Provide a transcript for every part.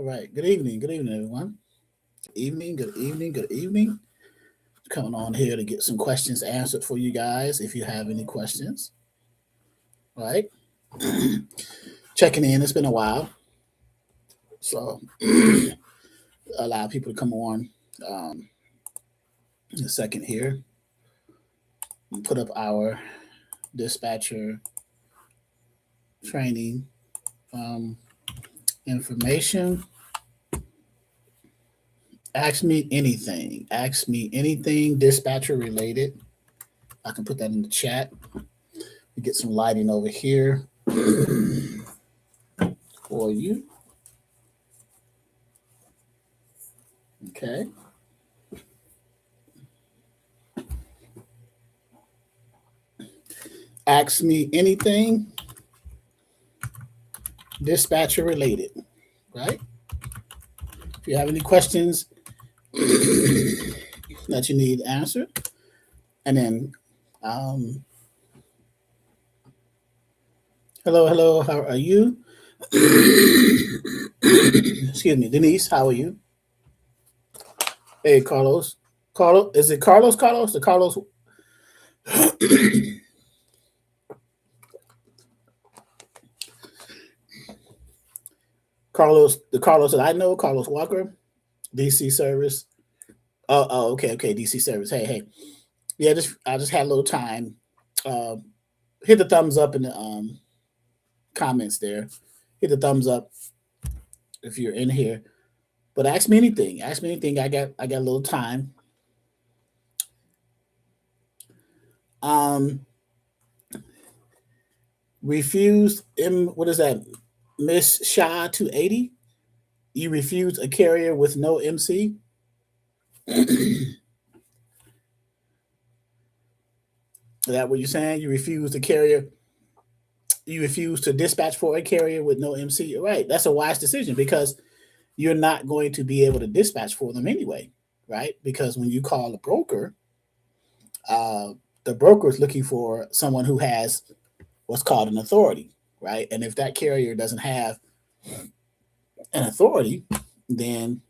right. Good evening. Good evening, everyone. Good evening. Good evening. Good evening. Coming on here to get some questions answered for you guys if you have any questions. All right. Checking in. It's been a while. So allow people to come on in a second here. Put up our dispatcher training um, information. Ask me anything. Ask me anything dispatcher related. I can put that in the chat. We get some lighting over here for you. Okay. Ask me anything dispatcher related, right? If you have any questions that you need answered, and then, um, hello, how are you? Excuse me, Denise, how are you? Hey, Carlos. Carlos, is it Carlos? Carlos, the Carlos. Carlos, the Carlos that I know, Carlos Walker, DC service. Okay, DC service. Hey. Yeah, I just had a little time. Uh, hit the thumbs up in the comments there. Hit the thumbs up if you're in here. But ask me anything. Ask me anything. I got a little time. Refused what is that? Miss Shah 280. You refused a carrier with no MC. Is that what you're saying? You refused a carrier. You refuse to dispatch for a carrier with no MC. Right. That's a wise decision because you're not going to be able to dispatch for them anyway, right? Because when you call a broker, the broker is looking for someone who has what's called an authority, right? And if that carrier doesn't have an authority, then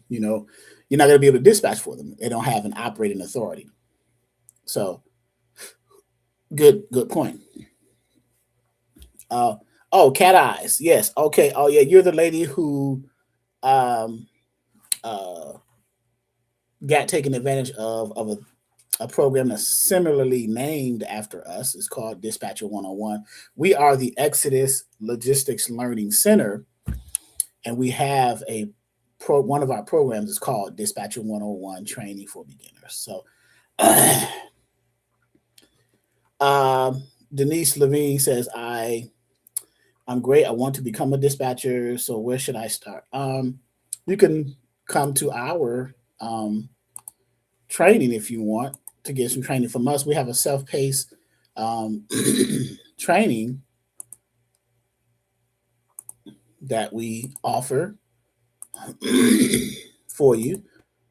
you're not going to be able to dispatch for them. They don't have an operating authority. So, good point. Cat eyes. Yes. Okay. Oh yeah, you're the lady who um, got taken advantage of a program that's similarly named after us. It's called Dispatcher 101. We are the Exodus Logistics Learning Center, and we have one of our programs is called Dispatcher 101 Training for Beginners. So, Denise Levine says, I'm great. I want to become a dispatcher. So where should I start? You can come to our training if you want to get some training from us. We have a self-paced training that we offer for you.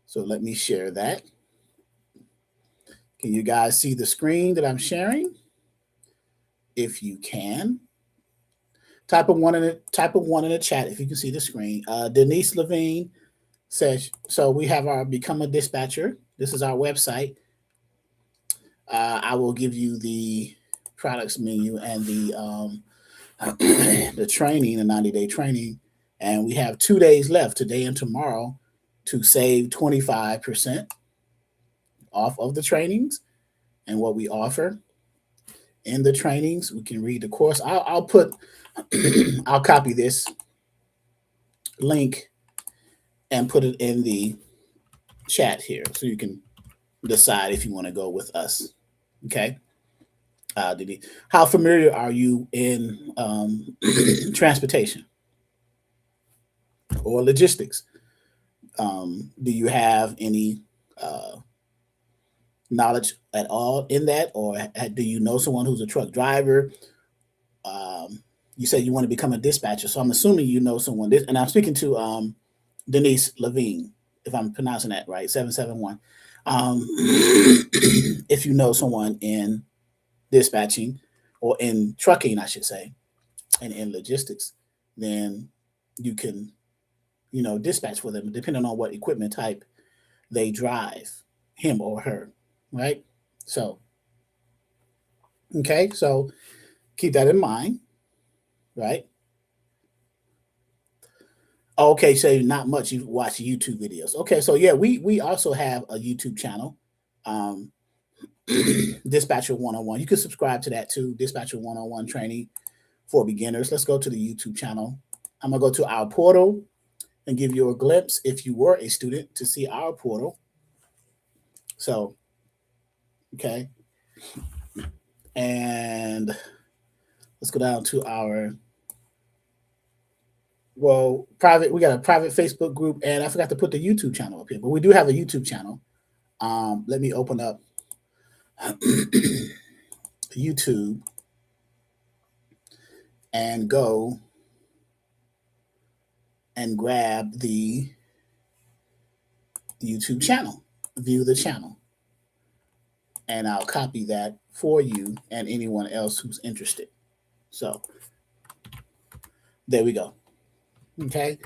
So let me share that. Can you guys see the screen that I'm sharing? If you can, type of one in the chat if you can see the screen. Denise Levine says, so we have our Become a Dispatcher. This is our website. I will give you the products menu and the training, the 90-day training. And we have 2 days left, today and tomorrow, to save 25% off of the trainings and what we offer in the trainings. We can read the course. I'll copy this link and put it in the chat here so you can decide if you want to go with us. Okay. How familiar are you in transportation or logistics? Do you have any knowledge at all in that, or do you know someone who's a truck driver? You said you want to become a dispatcher, so I'm assuming you know someone. And I'm speaking to Denise Levine, if I'm pronouncing that right, 771. If you know someone in dispatching or in trucking, I should say, and in logistics, then you can, dispatch for them, depending on what equipment type they drive, him or her, right? So, okay, so keep that in mind, right? Okay, so not much you watch YouTube videos. Okay, so yeah, we also have a YouTube channel, um, Dispatcher 101. You can subscribe to that too, Dispatcher 101 training for beginners. Let's go to the YouTube channel. I'm gonna go to our portal and give you a glimpse, if you were a student, to see our portal. So, okay, and let's go down to our private. We got a private Facebook group, and I forgot to put the YouTube channel up here, but we do have a YouTube channel. Let me open up YouTube and go and grab the YouTube channel, view the channel, and I'll copy that for you and anyone else who's interested. So there we go. Okay.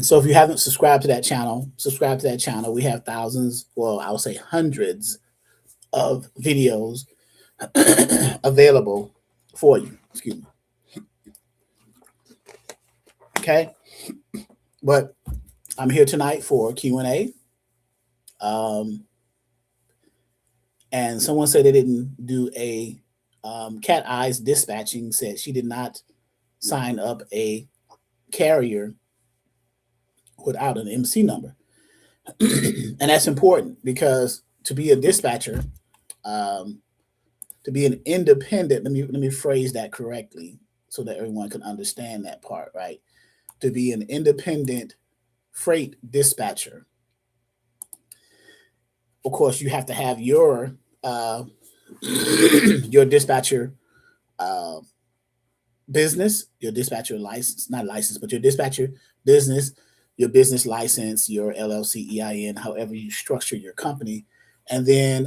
So if you haven't subscribed to that channel, subscribe to that channel. We have thousands, well, I would say hundreds of videos available for you. Excuse me. Okay. But I'm here tonight for Q&A. And someone said they didn't do a Cat Eyes Dispatching, said she did not sign up a carrier without an MC number. And that's important because to be a dispatcher, to be an independent, let me phrase that correctly so that everyone can understand that part, right? To be an independent freight dispatcher, of course, you have to have your your dispatcher uh, business, your dispatcher license, not license, but your dispatcher business, your business license, your LLC, EIN, however you structure your company. And then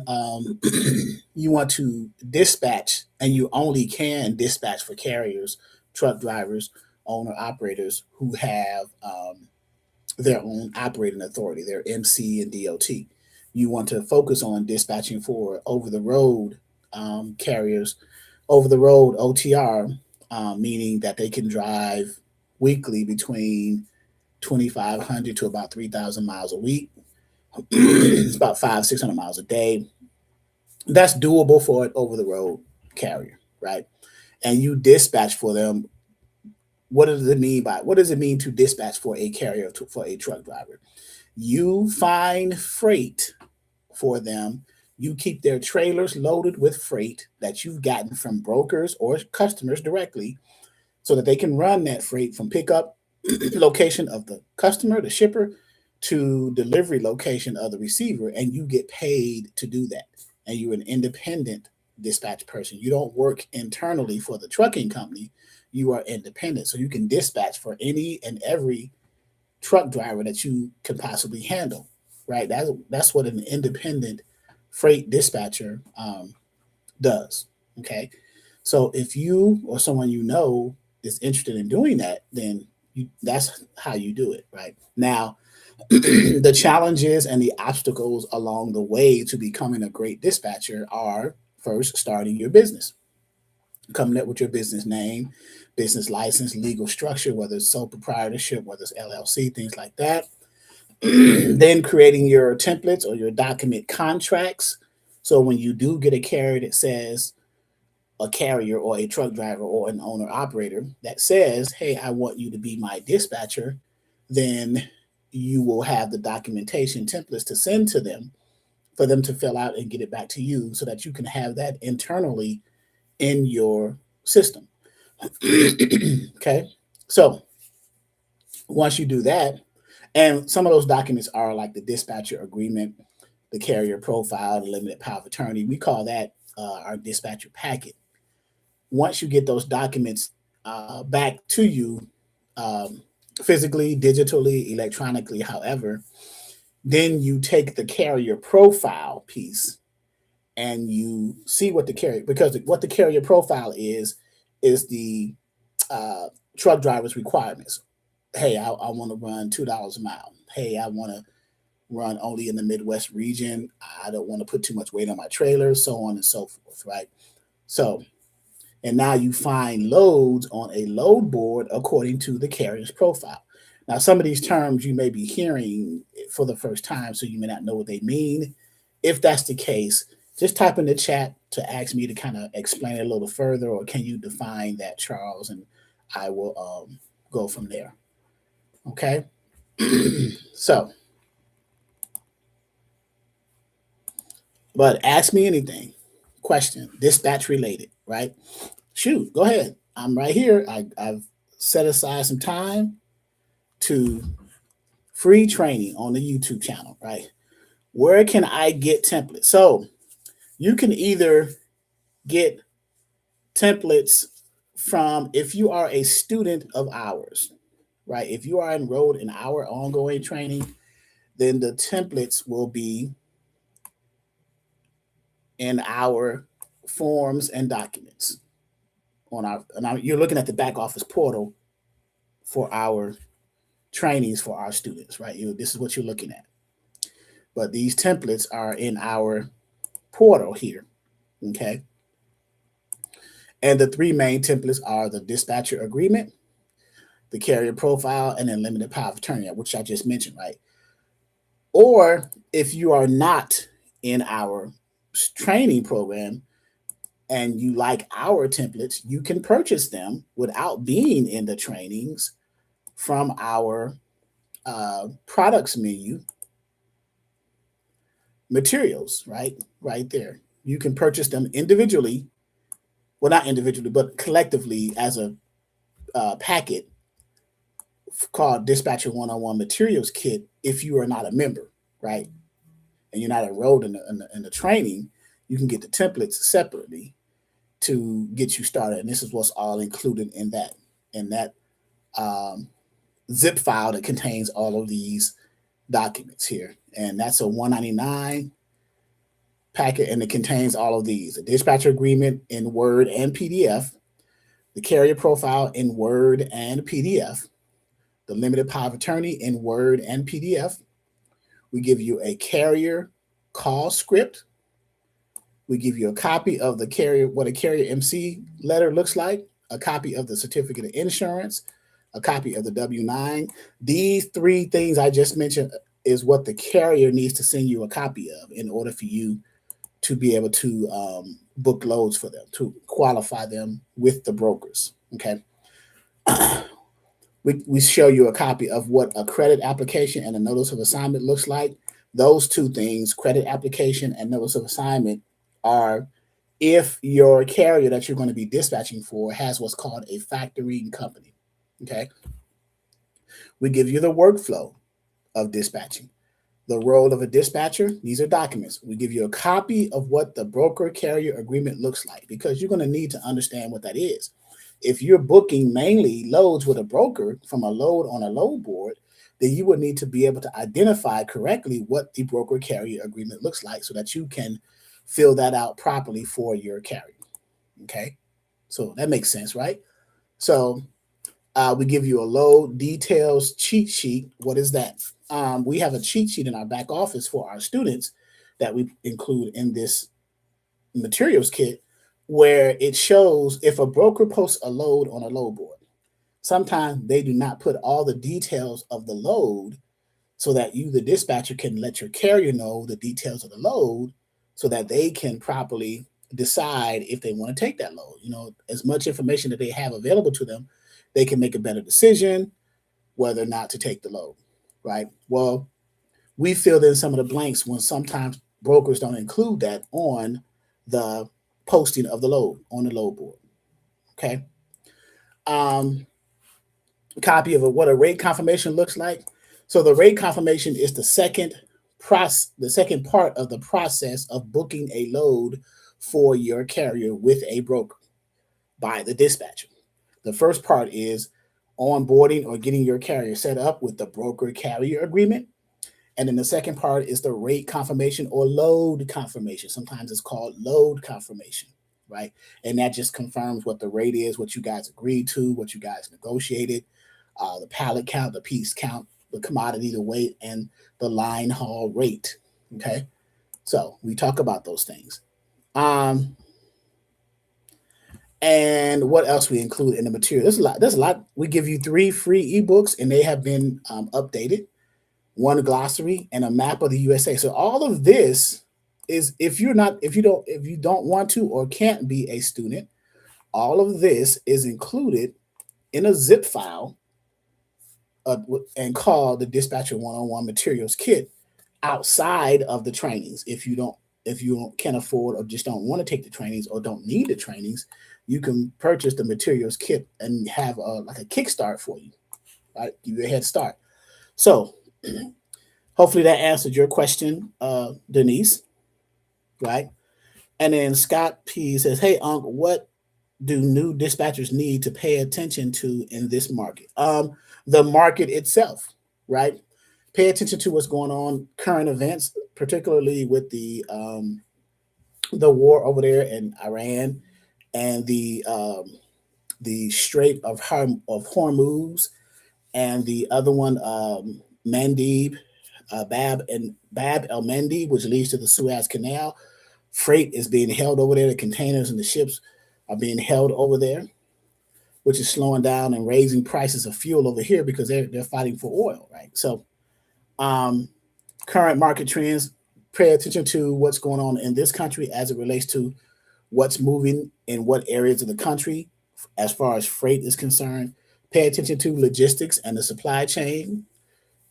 you want to dispatch, and you only can dispatch for carriers, truck drivers, owner operators who have their own operating authority, their MC and DOT. You want to focus on dispatching for over the road carriers, over the road OTR, meaning that they can drive weekly between 2,500 to about 3,000 miles a week. It's about 500-600 miles a day. That's doable for an over the road carrier, right? And you dispatch for them. What does it mean to dispatch for a carrier, for a truck driver? You find freight for them. You keep their trailers loaded with freight that you've gotten from brokers or customers directly, so that they can run that freight from pickup location of the customer, the shipper, to delivery location of the receiver, and you get paid to do that. And you're an independent dispatch person. You don't work internally for the trucking company. You are independent, so you can dispatch for any and every truck driver that you can possibly handle, right? That's what an independent freight dispatcher does. Okay, so if you or someone you know is interested in doing that, then that's how you do it, right? Now, the challenges and the obstacles along the way to becoming a great dispatcher are, first, starting your business, coming up with your business name, business license, legal structure, whether it's sole proprietorship, whether it's LLC, things like that. Then creating your templates or your document contracts. So when you do get a carrier that says, a carrier or a truck driver or an owner operator that says, hey, I want you to be my dispatcher, then you will have the documentation templates to send to them for them to fill out and get it back to you, so that you can have that internally in your system. Okay. So once you do that, and some of those documents are like the dispatcher agreement, the carrier profile, the limited power of attorney. We call that our dispatcher packet. Once you get those documents back to you, um, physically, digitally, electronically, however, then you take the carrier profile piece and you see what the carrier, because what the carrier profile is the truck drivers' requirements. Hey, I want to run $2 a mile. Hey, I want to run only in the Midwest region. I don't want to put too much weight on my trailer, so on and so forth, right? So, and now you find loads on a load board according to the carrier's profile. Now, some of these terms you may be hearing for the first time, so you may not know what they mean. If that's the case, just type in the chat to ask me to kind of explain it a little further, or can you define that, Charles? And I will go from there. Okay. So, but ask me anything, question, dispatch related, right? Shoot, go ahead. I'm right here. I've set aside some time to free training on the YouTube channel, right? Where can I get templates? So you can either get templates from, if you are a student of ours, right? If you are enrolled in our ongoing training, then the templates will be in our forms and documents on our, you're looking at the back office portal for our trainings for our students, right? This is what you're looking at. But these templates are in our portal here, okay? And the three main templates are the dispatcher agreement, the carrier profile, and then limited power of attorney, which I just mentioned, right? Or if you are not in our training program and you like our templates, you can purchase them without being in the trainings from our products menu, materials, right? Right there. You can purchase them individually, well, not individually, but collectively as a packet called Dispatcher 101 Materials Kit if you are not a member, right? And you're not enrolled in the training, you can get the templates separately to get you started. And this is what's all included in that um, zip file that contains all of these documents here. And that's a 199 packet, and it contains all of these: the dispatcher agreement in Word and PDF, the carrier profile in Word and PDF, the limited power of attorney in Word and PDF. We give you a carrier call script. We give you a copy of the carrier, what a carrier MC letter looks like, a copy of the certificate of insurance, a copy of the W-9. These three things I just mentioned is what the carrier needs to send you a copy of in order for you to be able to book loads for them, to qualify them with the brokers, okay? We show you a copy of what a credit application and a notice of assignment looks like. Those two things, credit application and notice of assignment, are if your carrier that you're going to be dispatching for has what's called a factoring company, okay? We give you the workflow of dispatching. The role of a dispatcher, these are documents. We give you a copy of what the broker carrier agreement looks like, because you're going to need to understand what that is. If you're booking mainly loads with a broker from a load on a load board, then you would need to be able to identify correctly what the broker carrier agreement looks like so that you can fill that out properly for your carrier, okay? So that makes sense, right? So we give you a load details cheat sheet. What is that? We have a cheat sheet in our back office for our students that we include in this materials kit, where it shows if a broker posts a load on a load board. Sometimes they do not put all the details of the load so that you, the dispatcher, can let your carrier know the details of the load so that they can properly decide if they want to take that load. You know, as much information that they have available to them, they can make a better decision whether or not to take the load, right? Well, we filled in some of the blanks when sometimes brokers don't include that on the posting of the load on the load board, okay? Copy of what a rate confirmation looks like. So the rate confirmation is the second part of the process of booking a load for your carrier with a broker by the dispatcher. The first part is onboarding or getting your carrier set up with the broker carrier agreement. And then the second part is the rate confirmation or load confirmation. Sometimes it's called load confirmation. right? And that just confirms what the rate is, what you guys agreed to, what you guys negotiated, the pallet count, the piece count, the commodity, the weight, and the line haul rate. Okay, so we talk about those things. And what else we include in the material? There's a lot. There's a lot. We give you 3 free ebooks, and they have been updated. One glossary and a map of the USA. So all of this is if you don't want to or can't be a student, all of this is included in a zip file and called the Dispatcher One-on-One Materials Kit outside of the trainings. If you can't afford or just don't want to take the trainings or don't need the trainings, you can purchase the materials kit and have like a kickstart for you, right? Give you a head start. So hopefully that answered your question, Denise, right? And then Scott P says, "Hey, Unc, what do new dispatchers need to pay attention to in this market?" The market itself, right? Pay attention to what's going on, current events, particularly with the war over there in Iran and the Strait of Hormuz, and the other one, Mandeb, Bab el Mandeb, which leads to the Suez Canal. Freight is being held over there. The containers and the ships are being held over there, which is slowing down and raising prices of fuel over here because they're fighting for oil, right? So, current market trends. Pay attention to what's going on in this country as it relates to what's moving in what areas of the country as far as freight is concerned. Pay attention to logistics and the supply chain.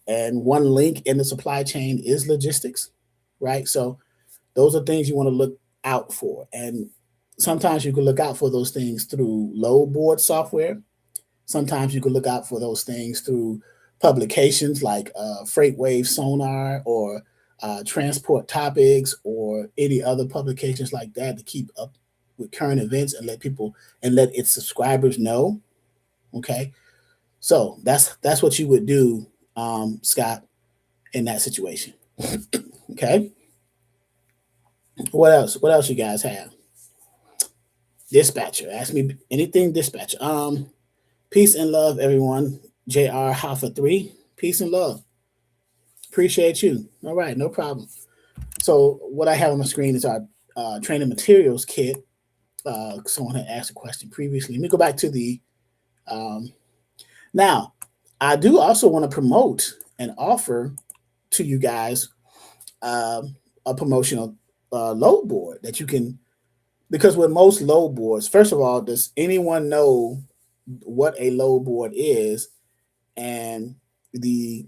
And one link in the supply chain is logistics, right? So those are things you want to look out for. And sometimes you can look out for those things through load board software. Sometimes you can look out for those things through publications like Freightwave Sonar or Transport Topics or any other publications like that to keep up with current events and let its subscribers know. Okay, so that's what you would do, Scott, in that situation. Okay, what else? What else you guys have? Dispatcher, ask me anything. Dispatcher. Peace and love, everyone. Jr. Hoffa 3. Peace and love. Appreciate you. All right, no problem. So what I have on the screen is our training materials kit. Someone had asked a question previously. Let me go back to the. Now, I do also want to promote and offer to you guys a promotional load board that you can, because with most load boards, first of all, does anyone know what a load board is and the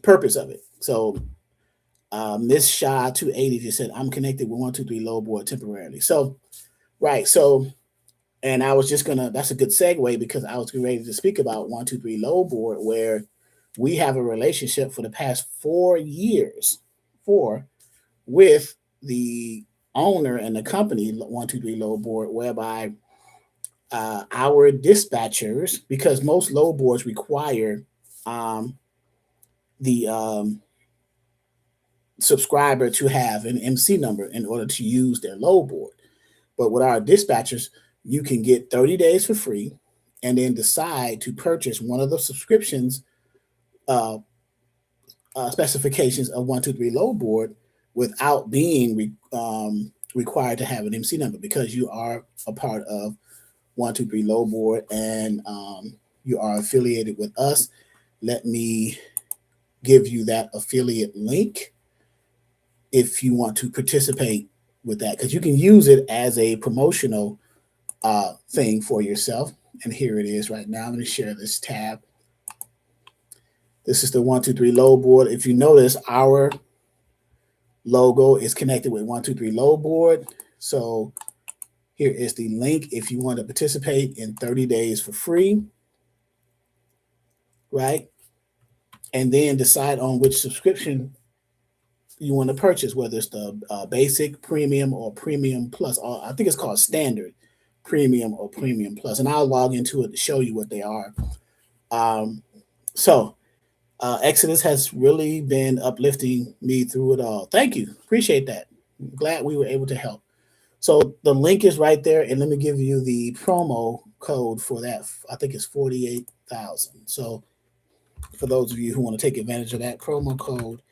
purpose of it? So Miss Shaw 280 just said, "I'm connected with 123 load board temporarily." So, right. So, and I was just that's a good segue because I was ready to speak about 123 load board, where we have a relationship for the past 4 years, with the owner and the company 123 load board, whereby our dispatchers, because most load boards require the subscriber to have an MC number in order to use their load board. But with our dispatchers, you can get 30 days for free and then decide to purchase one of the subscriptions specifications of 123 load board without being required to have an MC number, because you are a part of 123 load board and you are affiliated with us. Let me give you that affiliate link if you want to participate with that, because you can use it as a promotional thing for yourself. And here it is right now. Let me share this tab. This is the 123 load board. If you notice, our logo is connected with 123 load board. So here is the link if you want to participate in 30 days for free, right? And then decide on which subscription you want to purchase, whether it's the basic, premium, or premium plus. I think it's called standard, premium, or premium plus. And I'll log into it to show you what they are. So Exodus has really been uplifting me through it all. Thank you. Appreciate that. I'm glad we were able to help. So the link is right there, and let me give you the promo code for that. I think it's 48,000. So for those of you who want to take advantage of that, promo code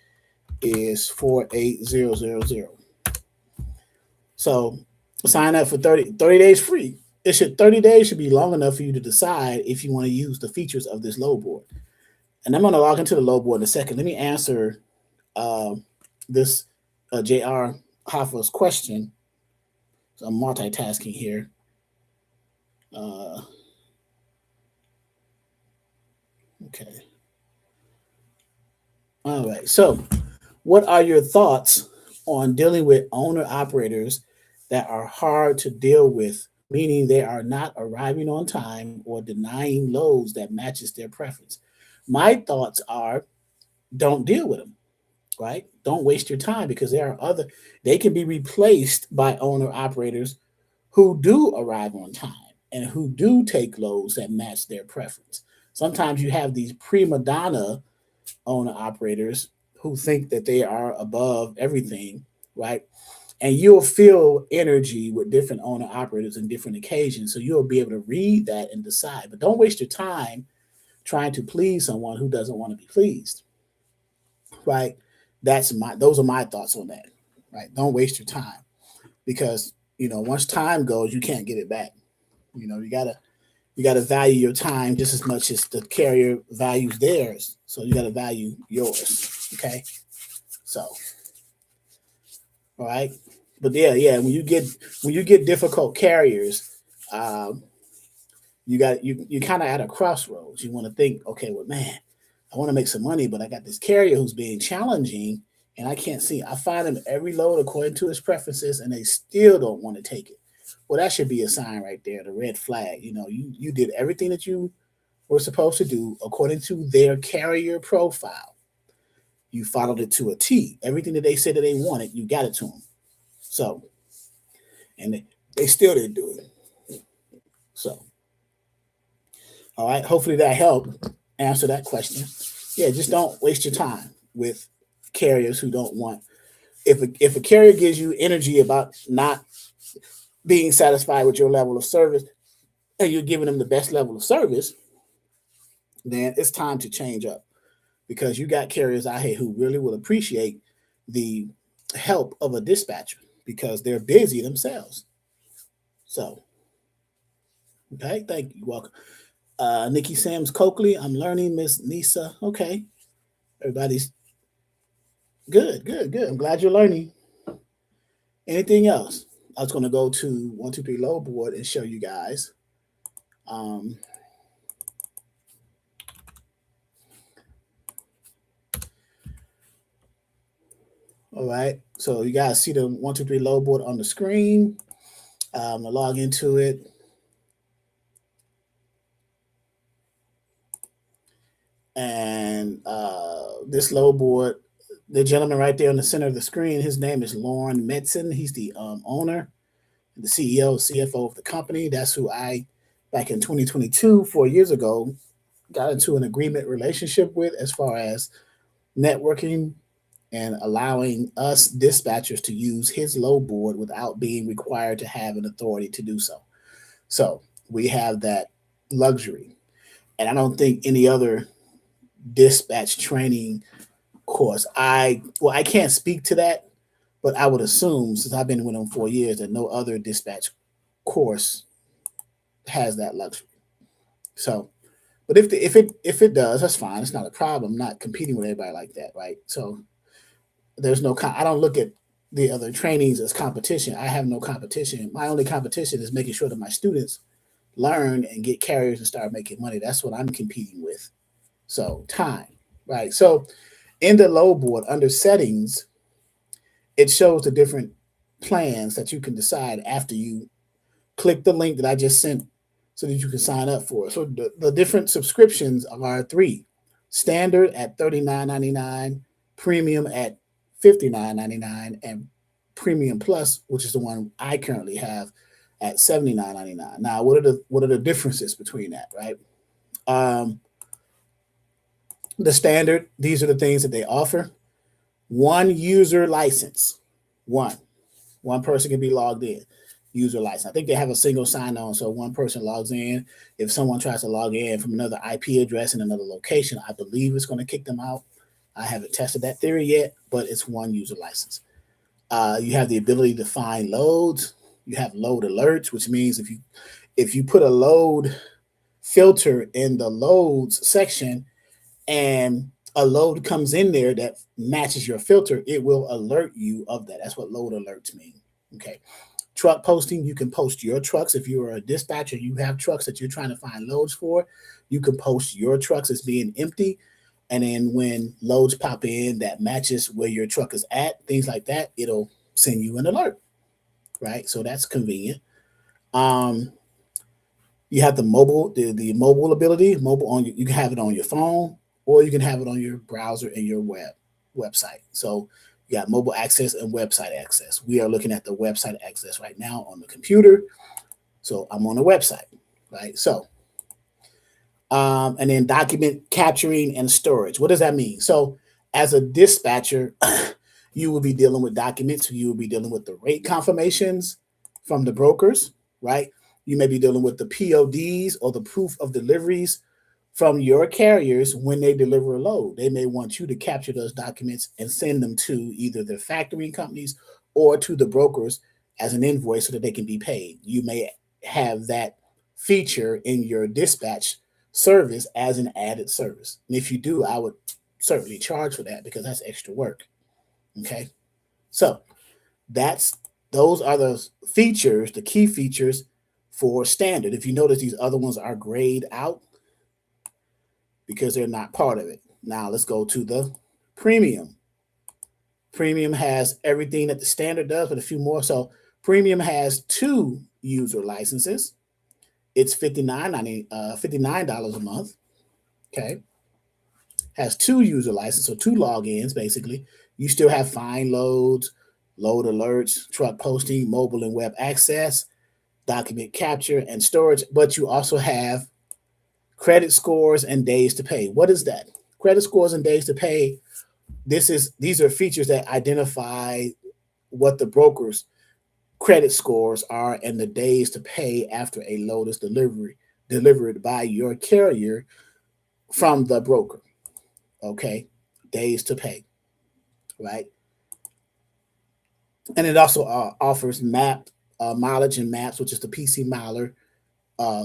is 48000. So sign up for 30 days free. 30 days should be long enough for you to decide if you want to use the features of this load board. And I'm going to log into the load board in a second. Let me answer this J.R. Hoffa's question. So I'm multitasking here. Okay. All right. So, what are your thoughts on dealing with owner operators that are hard to deal with, meaning they are not arriving on time or denying loads that matches their preference? My thoughts are don't deal with them, right? Don't waste your time because they can be replaced by owner operators who do arrive on time and who do take loads that match their preference. Sometimes you have these prima donna owner operators who think that they are above everything, right? And you'll feel energy with different owner operators in different occasions. So you'll be able to read that and decide. But don't waste your time trying to please someone who doesn't want to be pleased, right? Those are my thoughts on that, right? Don't waste your time because once time goes, you can't get it back. You gotta value your time just as much as the carrier values theirs. So you gotta value yours. Okay. So, all right. But yeah. When you get difficult carriers, um, you kind of at a crossroads. You want to think, okay, well, man, I want to make some money, but I got this carrier who's being challenging, and I can't see. I find him every load according to his preferences, and they still don't want to take it. Well, that should be a sign right there, the red flag. You did everything that you were supposed to do according to their carrier profile. You followed it to a T. Everything that they said that they wanted, you got it to them. So, and they still didn't do it. So, all right. Hopefully that helped answer that question. Yeah, just don't waste your time with carriers who don't want. If a carrier gives you energy about not being satisfied with your level of service, and you're giving them the best level of service, then it's time to change up because you got carriers out here who really will appreciate the help of a dispatcher because they're busy themselves. So, okay, thank you. Welcome. Nikki Sams Coakley, I'm learning, Miss Nisa. Okay, everybody's good. I'm glad you're learning. Anything else? I was going to go to 123 load board and show you guys. Um, all right, so you guys see the 123 load board on the screen. I'm going to log into it. And this load board, the gentleman right there in the center of the screen, his name is Lauren Metzen. He's the owner, the CEO, CFO of the company. That's who I, back in 2022, 4 years ago, got into an agreement relationship with as far as networking and allowing us dispatchers to use his load board without being required to have an authority to do so. So we have that luxury. And I don't think any other dispatch training course, I can't speak to that, but I would assume since I've been with them 4 years that no other dispatch course has that luxury. So, but if it does, that's fine. It's not a problem. I'm not competing with everybody like that, right? So there's no. I don't look at the other trainings as competition. I have no competition. My only competition is making sure that my students learn and get carriers and start making money. That's what I'm competing with. So time, right? So in the load board under settings, it shows the different plans that you can decide after you click the link that I just sent so that you can sign up for it. So the different subscriptions are three: standard at $39.99, premium at $59.99, and premium plus, which is the one I currently have, at $79.99. Now, what are the differences between that, right? Um, the standard, these are the things that they offer. One user license, one. One person can be logged in. User license. I think they have a single sign-on, so one person logs in. If someone tries to log in from another IP address in another location, I believe it's going to kick them out. I haven't tested that theory yet, but it's one user license. You have the ability to find loads. You have load alerts, which means if you put a load filter in the loads section and a load comes in there that matches your filter, it will alert you of that. That's what load alerts mean. Okay. Truck posting, you can post your trucks. If you're a dispatcher, you have trucks that you're trying to find loads for, you can post your trucks as being empty. And then when loads pop in that matches where your truck is at, things like that, it'll send you an alert, right? So that's convenient. You have the mobile ability. Mobile on you can have it on your phone, or you can have it on your browser and your website. So you got mobile access and website access. We are looking at the website access right now on the computer. So I'm on the website, right? So and then document capturing and storage. What does that mean? So as a dispatcher, you will be dealing with documents. You will be dealing with the rate confirmations from the brokers, right? You may be dealing with the PODs or the proof of deliveries from your carriers when they deliver a load. They may want you to capture those documents and send them to either the factoring companies or to the brokers as an invoice so that they can be paid. You may have that feature in your dispatch service as an added service. And if you do, I would certainly charge for that because that's extra work. Okay. So those are the features, the key features for standard. If you notice, these other ones are grayed out because they're not part of it. Now let's go to the premium. Premium has everything that the standard does, but a few more. So premium has 2 user licenses. It's $59 a month. Okay. Has 2 user licenses, so 2 logins basically. You still have find loads, load alerts, truck posting, mobile and web access, document capture and storage, but you also have credit scores and days to pay. What is that? Credit scores and days to pay. These are features that identify what the broker's credit scores are and the days to pay after a load is delivered by your carrier from the broker. Okay, days to pay, right? And it also offers mileage and maps, which is the PC Miler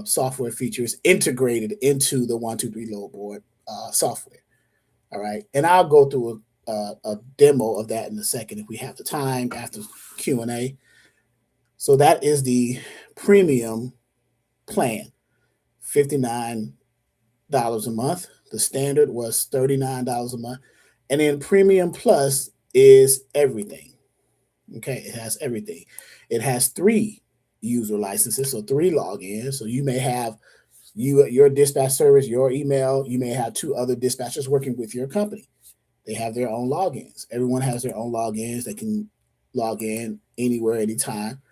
software features integrated into the 123 load board software. All right, and I'll go through a demo of that in a second if we have the time after Q&A. So that is the premium plan, $59 a month. The standard was $39 a month, and then premium plus is everything. Okay, it has everything. It has 3 user licenses, so 3 logins. So you may have your dispatch service, your email. You may have 2 other dispatchers working with your company. They have their own logins. Everyone has their own logins. They can log in anywhere, anytime.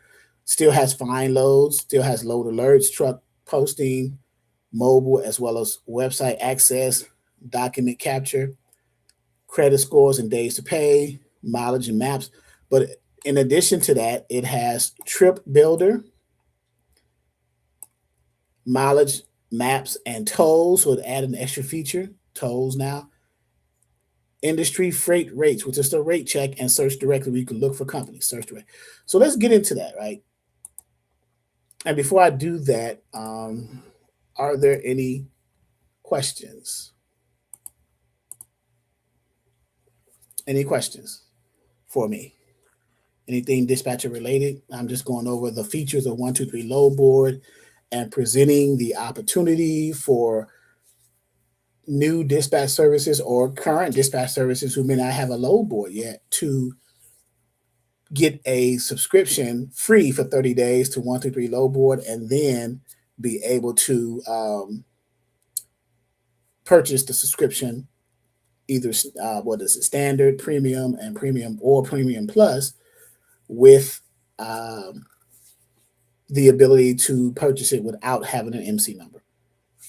Still has find loads. Still has load alerts, truck posting, mobile, as well as website access, document capture, credit scores and days to pay, mileage and maps. But in addition to that, it has trip builder, mileage, maps, and tolls. So it added an extra feature, tolls now. Industry freight rates, which is the rate check and search directly. We can look for companies, search direct. So let's get into that, right? And before I do that, are there any questions? Any questions for me? Anything dispatcher related? I'm just going over the features of 123 load board and presenting the opportunity for new dispatch services or current dispatch services who may not have a load board yet to get a subscription free for 30 days to 123 load board and then be able to purchase the subscription, either what is it, standard, premium, and premium or premium plus, with the ability to purchase it without having an MC number.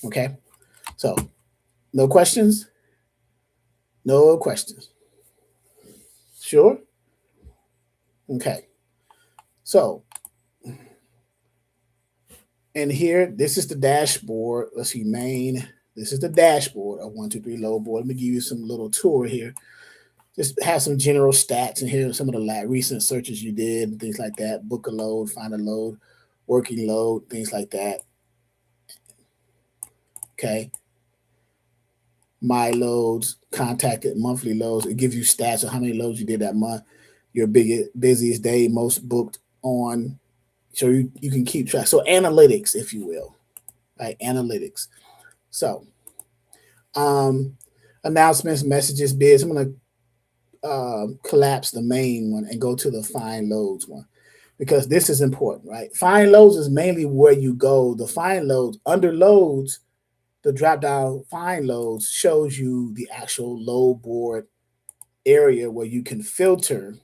Okay, so no questions? No questions? Sure? Okay. So, and here, this is the dashboard. Let's see, main. This is the dashboard of 123 load board. Let me give you some little tour here. Just have some general stats and here some of the recent searches you did and things like that. Book a load, find a load, working load, things like that. Okay. My loads, contacted, monthly loads. It gives you stats of how many loads you did that month, your busiest day, most booked on. So you can keep track. So analytics, if you will, right? Analytics. So announcements, messages, bids. I'm going to collapse the main one and go to the find loads one because this is important, right? Find loads is mainly where you go. The find loads, under loads, the drop down find loads shows you the actual load board area where you can filter,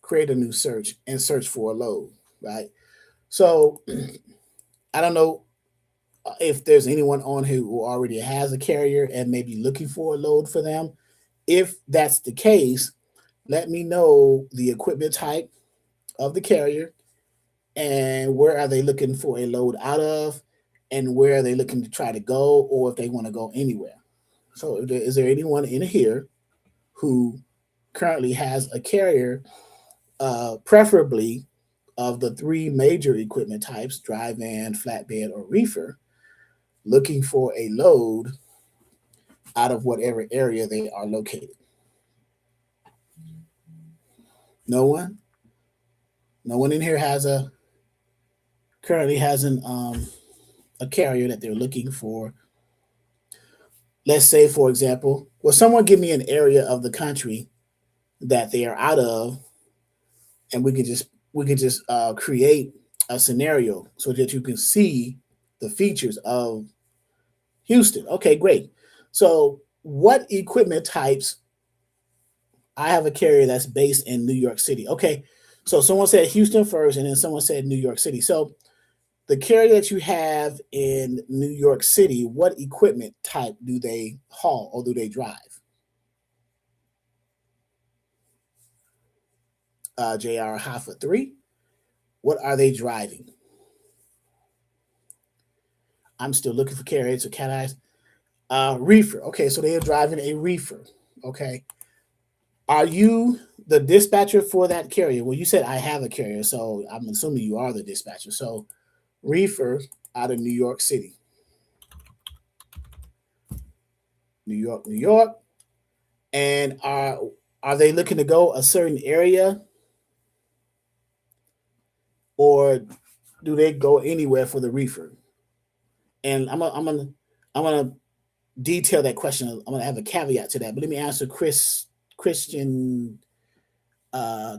create a new search, and search for a load, right? So I don't know if there's anyone on here who already has a carrier and maybe looking for a load for them. If that's the case, let me know the equipment type of the carrier and where are they looking for a load out of and where are they looking to try to go or if they want to go anywhere. So is there anyone in here who currently has a carrier, preferably of the three major equipment types, dry van, flatbed, or reefer, looking for a load out of whatever area they are located? No one? No one in here currently has a carrier that they're looking for. Let's say, for example, well, someone give me an area of the country that they are out of, and we can just create a scenario so that you can see the features of Houston. Okay, great. So, what equipment types? I have a carrier that's based in New York City. Okay, so someone said Houston first, and then someone said New York City. So, the carrier that you have in New York City, what equipment type do they haul or do they drive? JR Hoffa 3. What are they driving? I'm still looking for carriers or cat eyes. Reefer. Okay, so they are driving a reefer. Okay. Are you the dispatcher for that carrier? Well, you said I have a carrier, so I'm assuming you are the dispatcher. So reefer out of New York City. New York, New York. And are they looking to go a certain area? Or do they go anywhere for the reefer? And I'm gonna detail that question. I'm gonna have a caveat to that. But let me answer Christian uh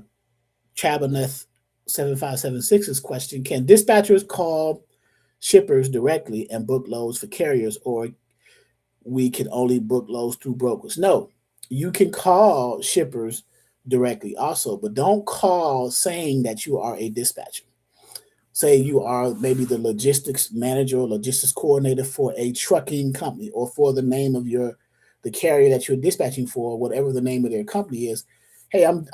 Chabaneth 7576's question. Can dispatchers call shippers directly and book loads for carriers, or we can only book loads through brokers? No, you can call shippers directly also, but don't call saying that you are a dispatcher. Say you are maybe the logistics manager or logistics coordinator for a trucking company or for the name of the carrier that you're dispatching for, whatever the name of their company is. Hey, I'm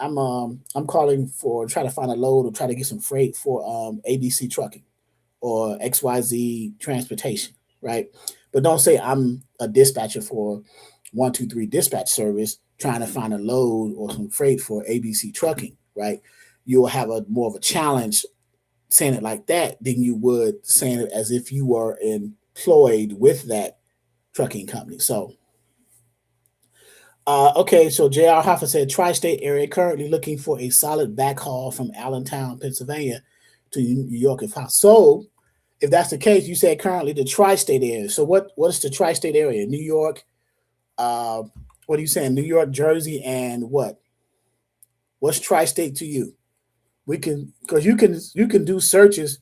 calling for try to find a load or try to get some freight for ABC Trucking or XYZ Transportation, right? But don't say I'm a dispatcher for 123 Dispatch Service trying to find a load or some freight for ABC Trucking, right? You'll have a more of a challenge saying it like that than you would saying it as if you were employed with that trucking company. So, okay, so J.R. Hoffa said tri-state area currently looking for a solid backhaul from Allentown, Pennsylvania to New York if possible. So, if that's the case, you said currently the tri-state area. So, what is the tri-state area? New York. What are you saying? New York, Jersey, and what? What's tri-state to you? We can because you can do searches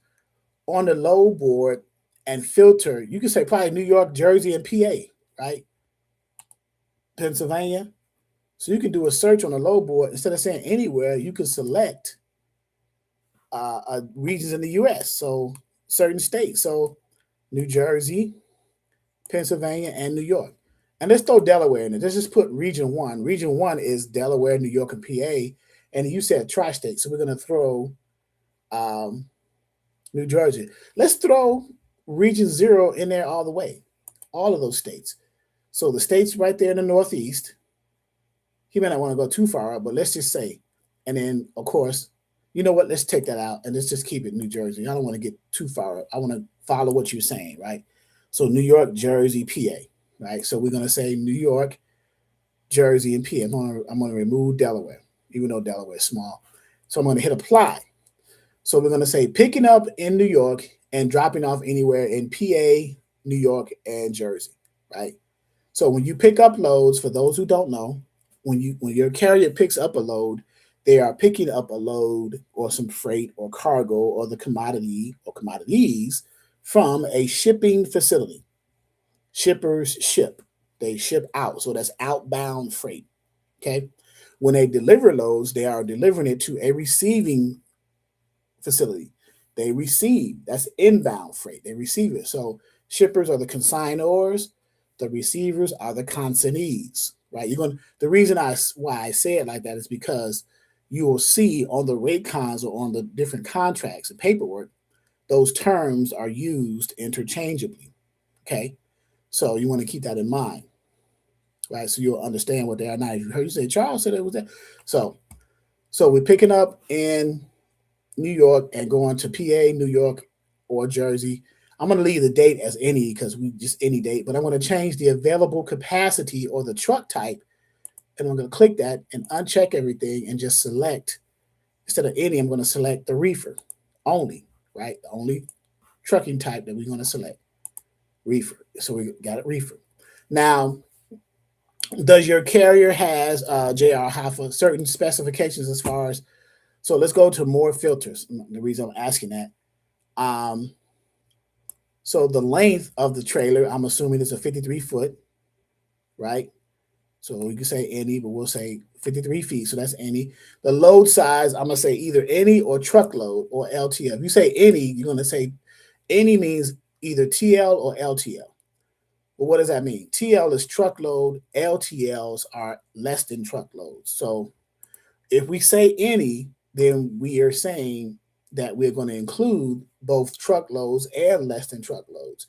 on the load board and filter. You can say probably New York, Jersey, and PA, right? Pennsylvania. So you can do a search on the load board instead of saying anywhere. You can select regions in the U.S. So certain states. So New Jersey, Pennsylvania, and New York. And let's throw Delaware in it. Let's just put region one. Region one is Delaware, New York, and PA. And you said tri-state. So we're going to throw New Jersey. Let's throw Region 0 in there all the way, all of those states. So the states right there in the Northeast, he may not want to go too far up, but let's just say, and then of course, you know what? Let's take that out and let's just keep it New Jersey. I don't want to get too far up. I want to follow what you're saying, right? So New York, Jersey, PA, right? So we're gonna say New York, Jersey, and PA. I'm gonna remove Delaware, even though Delaware is small. So I'm gonna hit apply. So we're gonna say picking up in New York and dropping off anywhere in PA, New York, and Jersey, right? So when you pick up loads, for those who don't know, when your carrier picks up a load, they are picking up a load or some freight or cargo or the commodity or commodities from a shipping facility. Shippers ship. They ship out. So that's outbound freight. Okay. When they deliver loads, they are delivering it to a receiving facility. They receive. That's inbound freight. They receive it. So shippers are the consignors. The receivers are the consignees. Right. The reason why I say it like that is because you will see on the rate cons or on the different contracts and paperwork, those terms are used interchangeably. Okay. So you want to keep that in mind, right? So you'll understand what they are now. You heard you say Charles said it was that. So we're picking up in New York and going to PA, New York, or Jersey. I'm going to leave the date as any because we just any date, but I'm going to change the available capacity or the truck type, and I'm going to click that and uncheck everything and just select, instead of any, I'm going to select the reefer only, right? The only trucking type that we're going to select, reefer. So we got it, reefer. Now, does your carrier has JR Hoffa certain specifications as far as, so let's go to more filters. The reason I'm asking that, so the length of the trailer, I'm assuming it's a 53 foot, right? So we can say any, but we'll say 53 feet. So that's any. The load size, I'm gonna say either any or truckload or LTL. If you say any, you're gonna say any means either TL or LTL. Well, what does that mean? TL is truckload, LTLs are less than truckloads. So if we say any, then we are saying that we're going to include both truckloads and less than truckloads.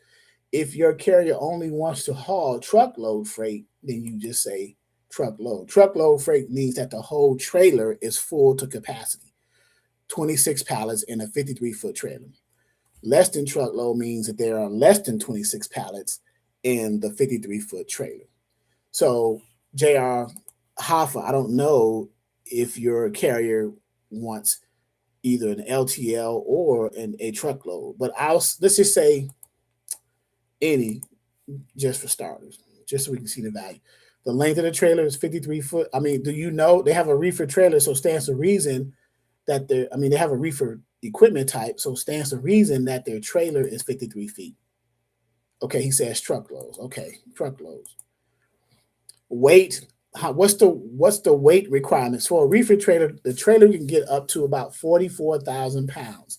If your carrier only wants to haul truckload freight, then you just say truckload. Truckload freight means that the whole trailer is full to capacity, 26 pallets in a 53-foot trailer. Less than truckload means that there are less than 26 pallets in the 53-foot trailer. So, JR Hoffa, I don't know if your carrier wants either an LTL or a truckload, but let's just say any, just for starters, just so we can see the value. The length of the trailer is 53 foot. I mean, do you know they have a reefer trailer? So stands to reason that they have a reefer equipment type. So stands to reason that their trailer is 53 feet. Okay, he says truckloads. Okay, truckloads. Weight. What's the weight requirements for a reefer trailer? The trailer can get up to about 44,000 pounds.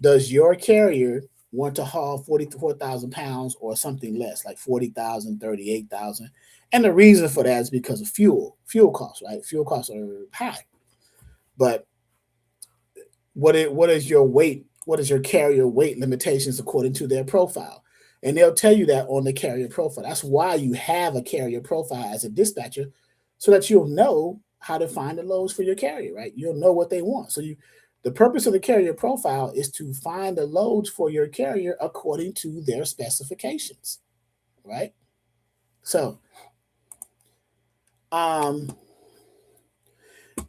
Does your carrier want to haul 44,000 pounds or something less, like 40,000, 38,000? And the reason for that is because of fuel costs, right? Fuel costs are high. But what is your weight? What is your carrier weight limitations according to their profile? And they'll tell you that on the carrier profile. That's why you have a carrier profile as a dispatcher, so that you'll know how to find the loads for your carrier, right? You'll know what they want. So the purpose of the carrier profile is to find the loads for your carrier according to their specifications, right? So,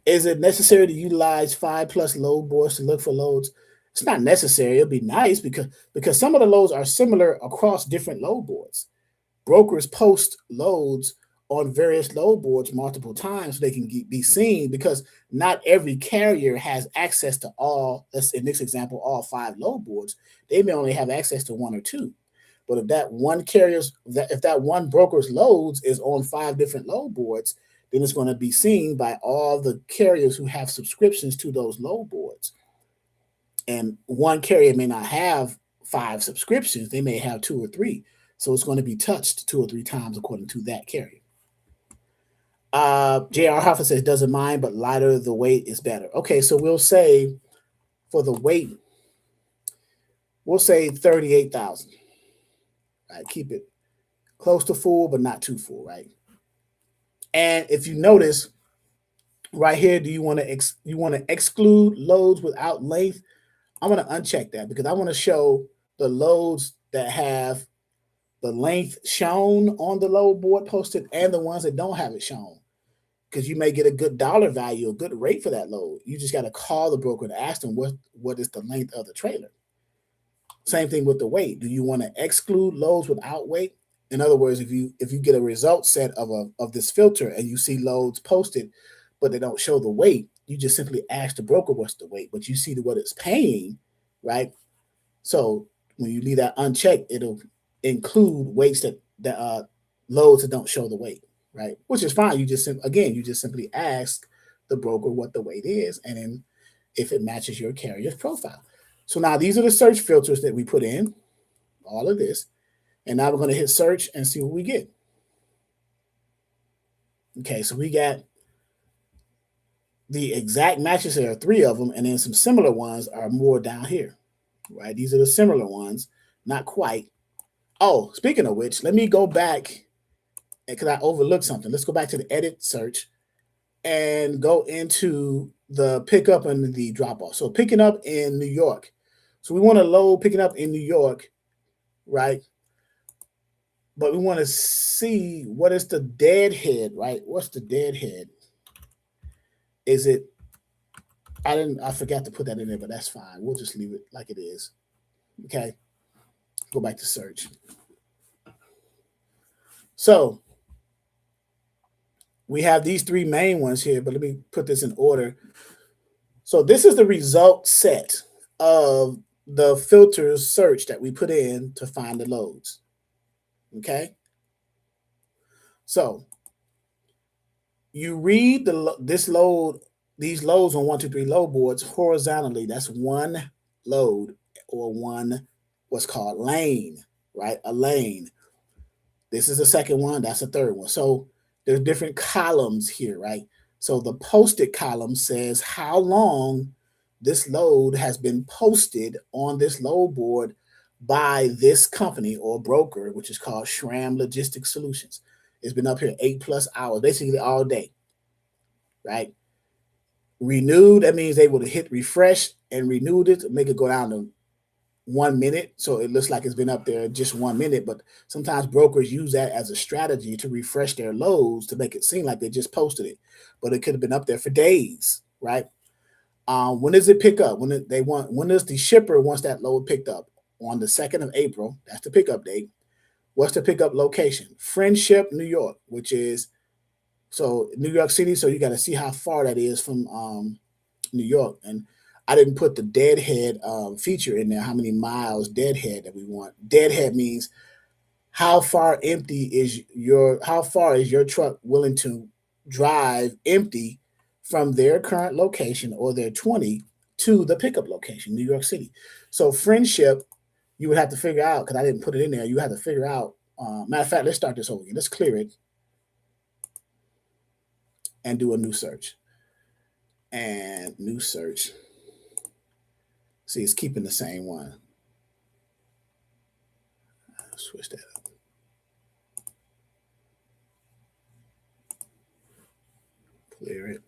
is it necessary to utilize 5+ load boards to look for loads? It's not necessary. It'd be nice because some of the loads are similar across different load boards. Brokers post loads on various load boards multiple times so they can be seen, because not every carrier has access to all, let's in this example, all 5 load boards. They may only have access to 1 or 2. But if that one broker's loads is on 5 different load boards, then it's going to be seen by all the carriers who have subscriptions to those load boards. And one carrier may not have 5 subscriptions. They may have 2 or 3. So it's going to be touched 2 or 3 times according to that carrier. J.R. Hoffa says doesn't mind, but lighter the weight is better. Okay, so we'll say for the weight, we'll say 38,000. Right, keep it close to full, but not too full, right? And if you notice right here, do you want to exclude loads without length? I'm going to uncheck that because I want to show the loads that have the length shown on the load board posted and the ones that don't have it shown. Because you may get a good dollar value, a good rate for that load. You just got to call the broker and ask them what is the length of the trailer. Same thing with the weight. Do you want to exclude loads without weight? In other words, if you get a result set of this filter and you see loads posted, but they don't show the weight, you just simply ask the broker what's the weight, but you see what it's paying, right? So when you leave that unchecked, it'll include weights that loads that don't show the weight, right? Which is fine. You just simply ask the broker what the weight is, and then if it matches your carrier's profile. So now these are the search filters that we put in, all of this. And now we're going to hit search and see what we get. Okay, so we got the exact matches. There are 3 of them, and then some similar ones are more down here, right? These are the similar ones, not quite. Oh, speaking of which, let me go back because I overlooked something. Let's go back to the edit search and go into the pickup and the drop off. So picking up in New York. So we want to load picking up in New York, right? But we want to see what is the deadhead, right? What's the deadhead? Is it, I forgot to put that in there, but that's fine. We'll just leave it like it is. Okay. Go back to search. So we have these 3 main ones here, but let me put this in order. So this is the result set of the filters search that we put in to find the loads. Okay. So you read these loads on 1, 2, 3 load boards horizontally. That's one load or one what's called lane, right? A lane. This is the second one. That's the third one. So there's different columns here, right? So the posted column says how long this load has been posted on this load board by this company or broker, which is called SRAM Logistics Solutions. It's been up here 8+ hours, basically all day, right? Renewed, that means they would have hit refresh and renewed it to make it go down to 1 minute. So it looks like it's been up there just 1 minute, but sometimes brokers use that as a strategy to refresh their loads to make it seem like they just posted it, but it could have been up there for days, right? When does it pick up? When does the shipper wants that load picked up? On the 2nd of April, that's the pickup date. What's the pickup location? Friendship, New York, which is, so New York City. So you got to see how far that is from New York. And I didn't put the deadhead feature in there, how many miles deadhead that we want. Deadhead means how far is your truck willing to drive empty from their current location or their 20 to the pickup location, New York City. So Friendship, you would have to figure out, because I didn't put it in there, you have to figure out, matter of fact, let's start this over again. Let's clear it and do a new search. And new search. See, it's keeping the same one. Switch that up. Clear it.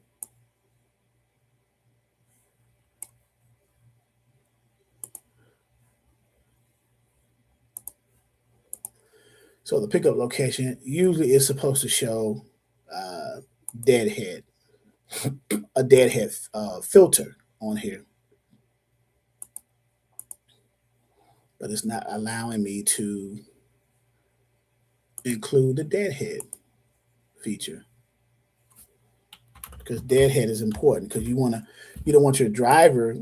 So the pickup location usually is supposed to show deadhead, a deadhead filter on here. But it's not allowing me to include the deadhead feature, because deadhead is important, because you don't want your driver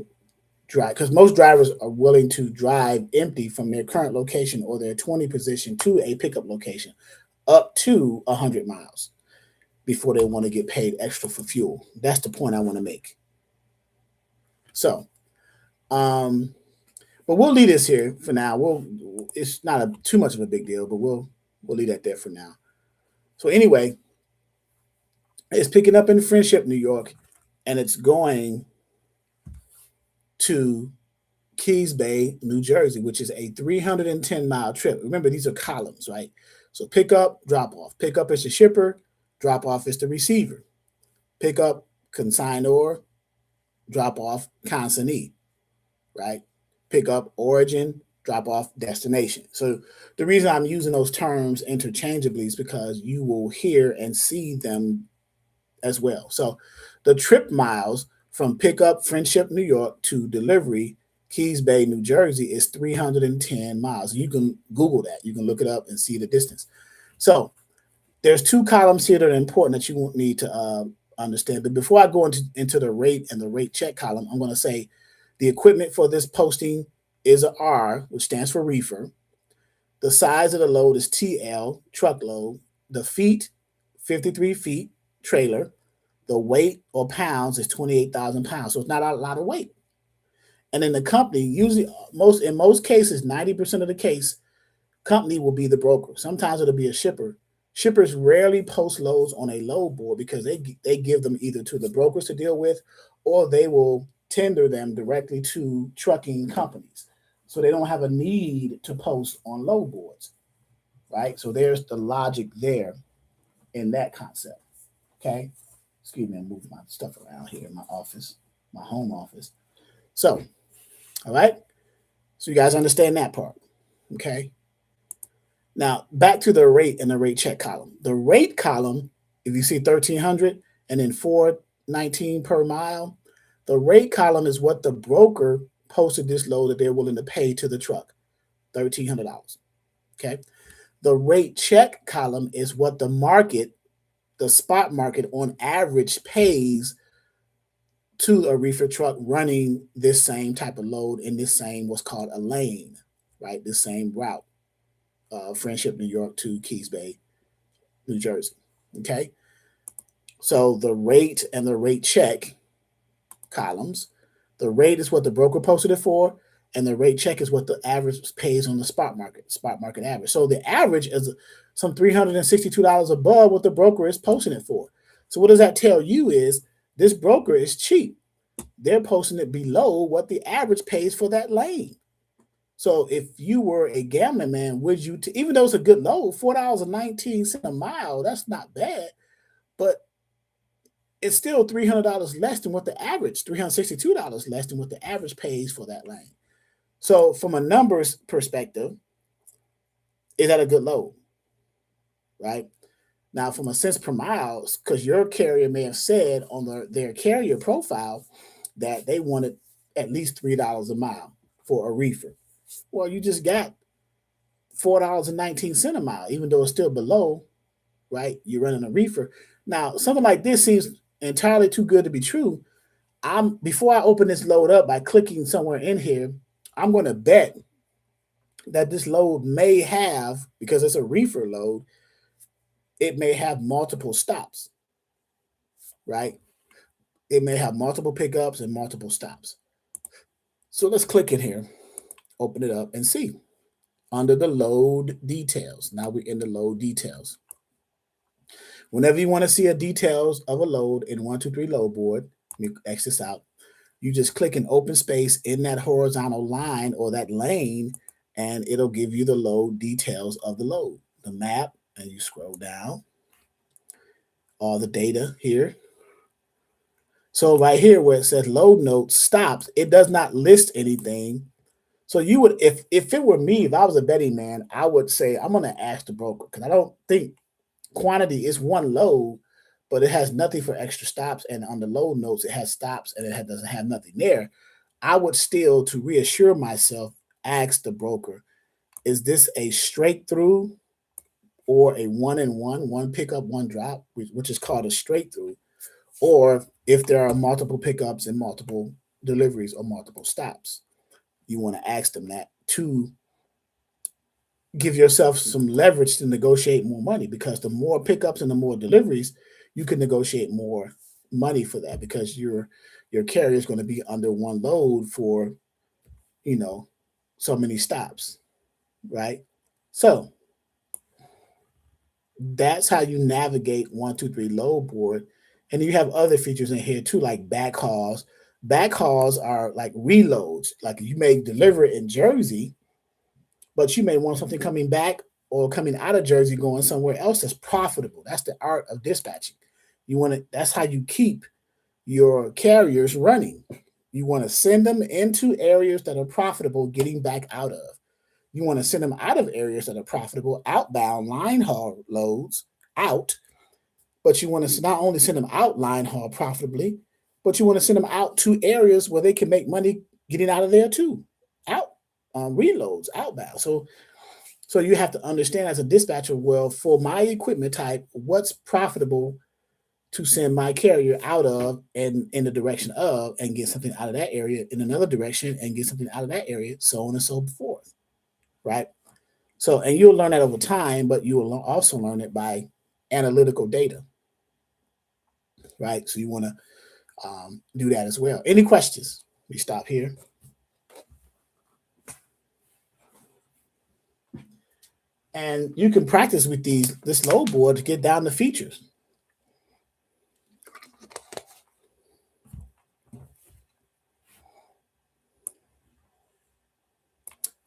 drive, because most drivers are willing to drive empty from their current location or their 20 position to a pickup location up to 100 miles before they want to get paid extra for fuel. That's the point I want to make. So, but we'll leave this here for now. It's not too much of a big deal, but we'll leave that there for now. So anyway, it's picking up in Friendship, New York, and it's going to Keys Bay, New Jersey, which is a 310-mile trip. Remember, these are columns, right? So pick up, drop off. Pick up is the shipper, drop off is the receiver. Pick up, consignor, drop off, consignee, right? Pick up, origin, drop off, destination. So the reason I'm using those terms interchangeably is because you will hear and see them as well. So the trip miles from pickup, Friendship, New York to delivery, Keys Bay, New Jersey is 310 miles. You can Google that. You can look it up and see the distance. So there's two columns here that are important that you won't need to understand. But before I go into the rate and the rate check column, I'm going to say the equipment for this posting is a R, which stands for reefer. The size of the load is TL, truckload. The feet, 53 feet, trailer. The weight or pounds is 28,000 pounds. So it's not a lot of weight. And in the company, usually in most cases, 90% of the case, company will be the broker. Sometimes it'll be a shipper. Shippers rarely post loads on a load board because they give them either to the brokers to deal with, or they will tender them directly to trucking companies. So they don't have a need to post on load boards, right? So there's the logic there in that concept, okay? Excuse me, I'm moving my stuff around here in my office, my home office. So, all right? So you guys understand that part, okay? Now, back to the rate and the rate check column. The rate column, if you see 1,300 and then 419 per mile, the rate column is what the broker posted this load that they're willing to pay to the truck, $1,300, okay? The rate check column is what the market, the spot market on average pays to a reefer truck running this same type of load in this same what's called a lane, right? This same route, Friendship, New York to Keys Bay, New Jersey, okay? So the rate and the rate check columns, the rate is what the broker posted it for, and the rate check is what the average pays on the spot market average. So the average is some $362 above what the broker is posting it for. So what does that tell you is this broker is cheap. They're posting it below what the average pays for that lane. So if you were a gambling man, would you, even though it's a good load, $4.19 a mile, that's not bad, but it's still $300 less than what the average, $362 less than what the average pays for that lane. So from a numbers perspective, is that a good load, right? Now, from a cents per mile, because your carrier may have said on their carrier profile that they wanted at least $3 a mile for a reefer. Well, you just got $4.19 a mile, even though it's still below, right? You're running a reefer. Now, something like this seems entirely too good to be true. Before I open this load up by clicking somewhere in here, I'm going to bet that this load may have, because it's a reefer load, it may have multiple stops, right? It may have multiple pickups and multiple stops. So let's click in here, open it up and see. Under the load details. Now we're in the load details. Whenever you want to see a details of a load in 123 load board, let me X this out. You just click an open space in that horizontal line or that lane, and it'll give you the load details of the load, the map, and you scroll down. All the data here. So right here where it says load notes stops, it does not list anything. So you would, if it were me, if I was a betting man, I would say I'm going to ask the broker, because I don't think quantity is one load, but it has nothing for extra stops. And on the load notes, it has stops and it doesn't have nothing there. I would still, to reassure myself, ask the broker, is this a straight through or a one pickup, one drop, which is called a straight through, or if there are multiple pickups and multiple deliveries or multiple stops. You want to ask them that to give yourself some leverage to negotiate more money, because the more pickups and the more deliveries, you can negotiate more money for that, because your carrier is going to be under one load for, so many stops, right? So that's how you navigate 123 load board. And you have other features in here too, like backhauls. Backhauls are like reloads. Like you may deliver it in Jersey, but you may want something coming back or coming out of Jersey going somewhere else that's profitable. That's the art of dispatching. You want to, that's how you keep your carriers running. You want to send them into areas that are profitable, getting back out of. You want to send them out of areas that are profitable, outbound line haul loads out. But you want to not only send them out line haul profitably, but you want to send them out to areas where they can make money getting out of there too. Out reloads, outbound. So you have to understand as a dispatcher, well, for my equipment type, what's profitable to send my carrier out of and in the direction of, and get something out of that area in another direction and get something out of that area, so on and so forth, right? So, and you'll learn that over time, but you will also learn it by analytical data, right? So you want to do that as well. Any questions? We stop here. And you can practice with this load board to get down the features.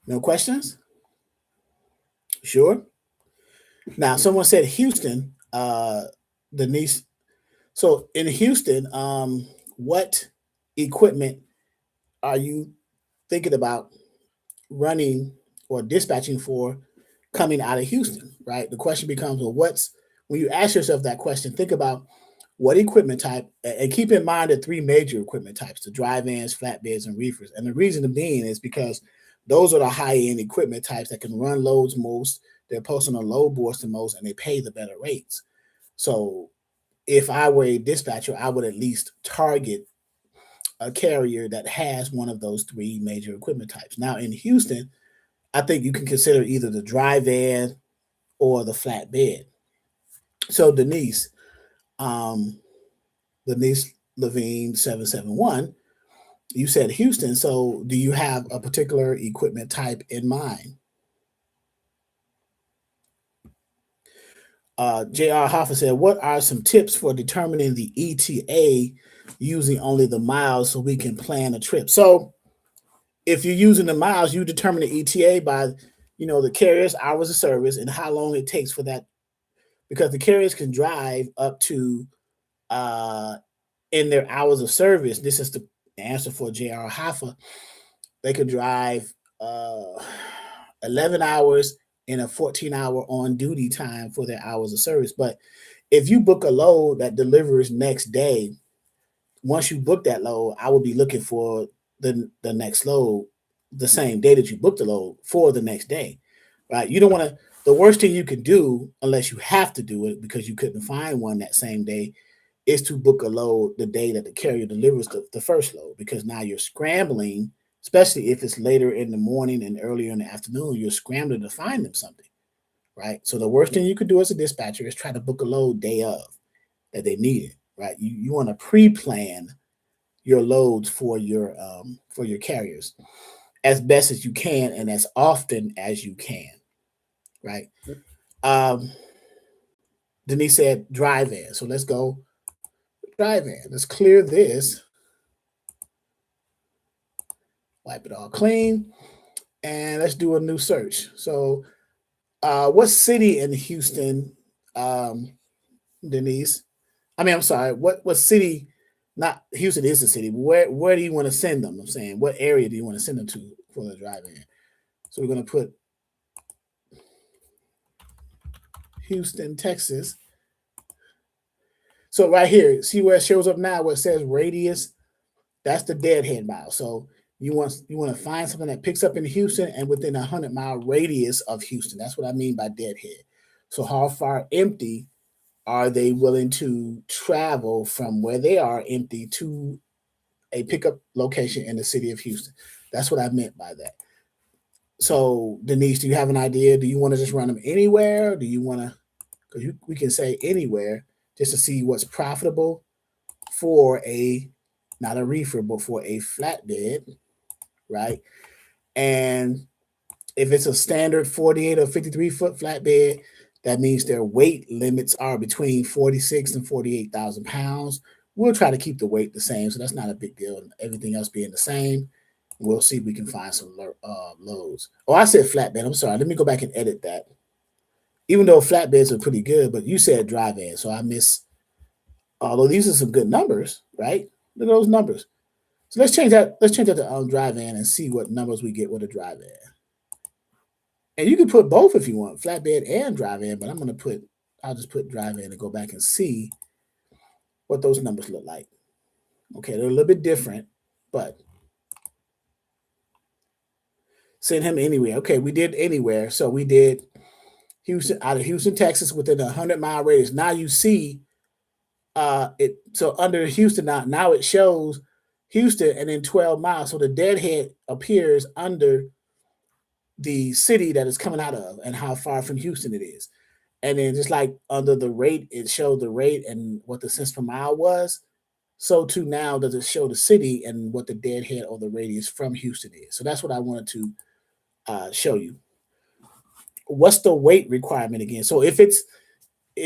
No questions? Sure. Now, someone said Houston, Denise. So in Houston, what equipment are you thinking about running or dispatching for coming out of Houston, right? The question becomes, well, when you ask yourself that question, think about what equipment type, and keep in mind the three major equipment types, the dry vans, flatbeds, and reefers. And the reason being is because those are the high-end equipment types that can run loads most, they're posting on load boards the most, and they pay the better rates. So if I were a dispatcher, I would at least target a carrier that has one of those three major equipment types. Now in Houston, I think you can consider either the dry van or the flatbed. So um, Denise Levine 771, you said Houston. So do you have a particular equipment type in mind? J.R. Hoffa said, what are some tips for determining the ETA using only the miles so we can plan a trip? So if you're using the miles, you determine the ETA by, the carrier's hours of service and how long it takes for that, because the carriers can drive up to, in their hours of service, this is the answer for J.R. Hoffa, they can drive 11 hours in a 14-hour on-duty time for their hours of service. But if you book a load that delivers next day, once you book that load, I will be looking for the next load the same day that you booked the load for the next day, right? You don't want to, the worst thing you can do, unless you have to do it because you couldn't find one that same day, is to book a load the day that the carrier delivers the first load, because now you're scrambling, especially if it's later in the morning and earlier in the afternoon, you're scrambling to find them something, right? So the worst thing you could do as a dispatcher is try to book a load day of that they need it, right? You want to pre-plan your loads for your carriers as best as you can and as often as you can, right? Denise said drive in. So let's go drive in. Let's clear this. Wipe it all clean. And let's do a new search. So what city in Houston, Denise? I'm sorry, what city, not Houston is the city, but where do you want to send them? I'm saying, what area do you want to send them to for the drive-in? So we're going to put Houston, Texas. So right here, see where it shows up now, where it says radius? That's the deadhead mile. So you want to find something that picks up in Houston and within a 100-mile radius of Houston. That's what I mean by deadhead. So how far empty are they willing to travel from where they are empty to a pickup location in the city of Houston? That's what I meant by that. So Denise, do you have an idea? Do you want to just run them anywhere? Do you want to, because we can say anywhere just to see what's profitable for not a reefer, but for a flatbed, right? And if it's a standard 48 or 53 foot flatbed, that means their weight limits are between 46 and 48,000 pounds, We'll try to keep the weight the same, so that's not a big deal. Everything else being the same, we'll see if we can find some loads. Oh, I said flatbed. I'm sorry. Let me go back and edit that. Even though flatbeds are pretty good, but you said dry van, so I miss. Although these are some good numbers, right? Look at those numbers. So let's change that. Let's change that to dry van and see what numbers we get with a dry van. And you can put both if you want, flatbed and dry van. But I'll just put dry van and go back and see what those numbers look like. Okay, they're a little bit different, but send him anywhere. Okay, we did anywhere. So we did Houston, out of Houston, Texas, within a 100-mile radius. Now you see it. So under Houston now it shows Houston and then 12 miles. So the deadhead appears under the city that it's coming out of and how far from Houston it is. And then just like under the rate, it showed the rate and what the cents per mile was. So too now does it show the city and what the deadhead or the radius from Houston is. So that's what I wanted to show you. What's the weight requirement again? So if it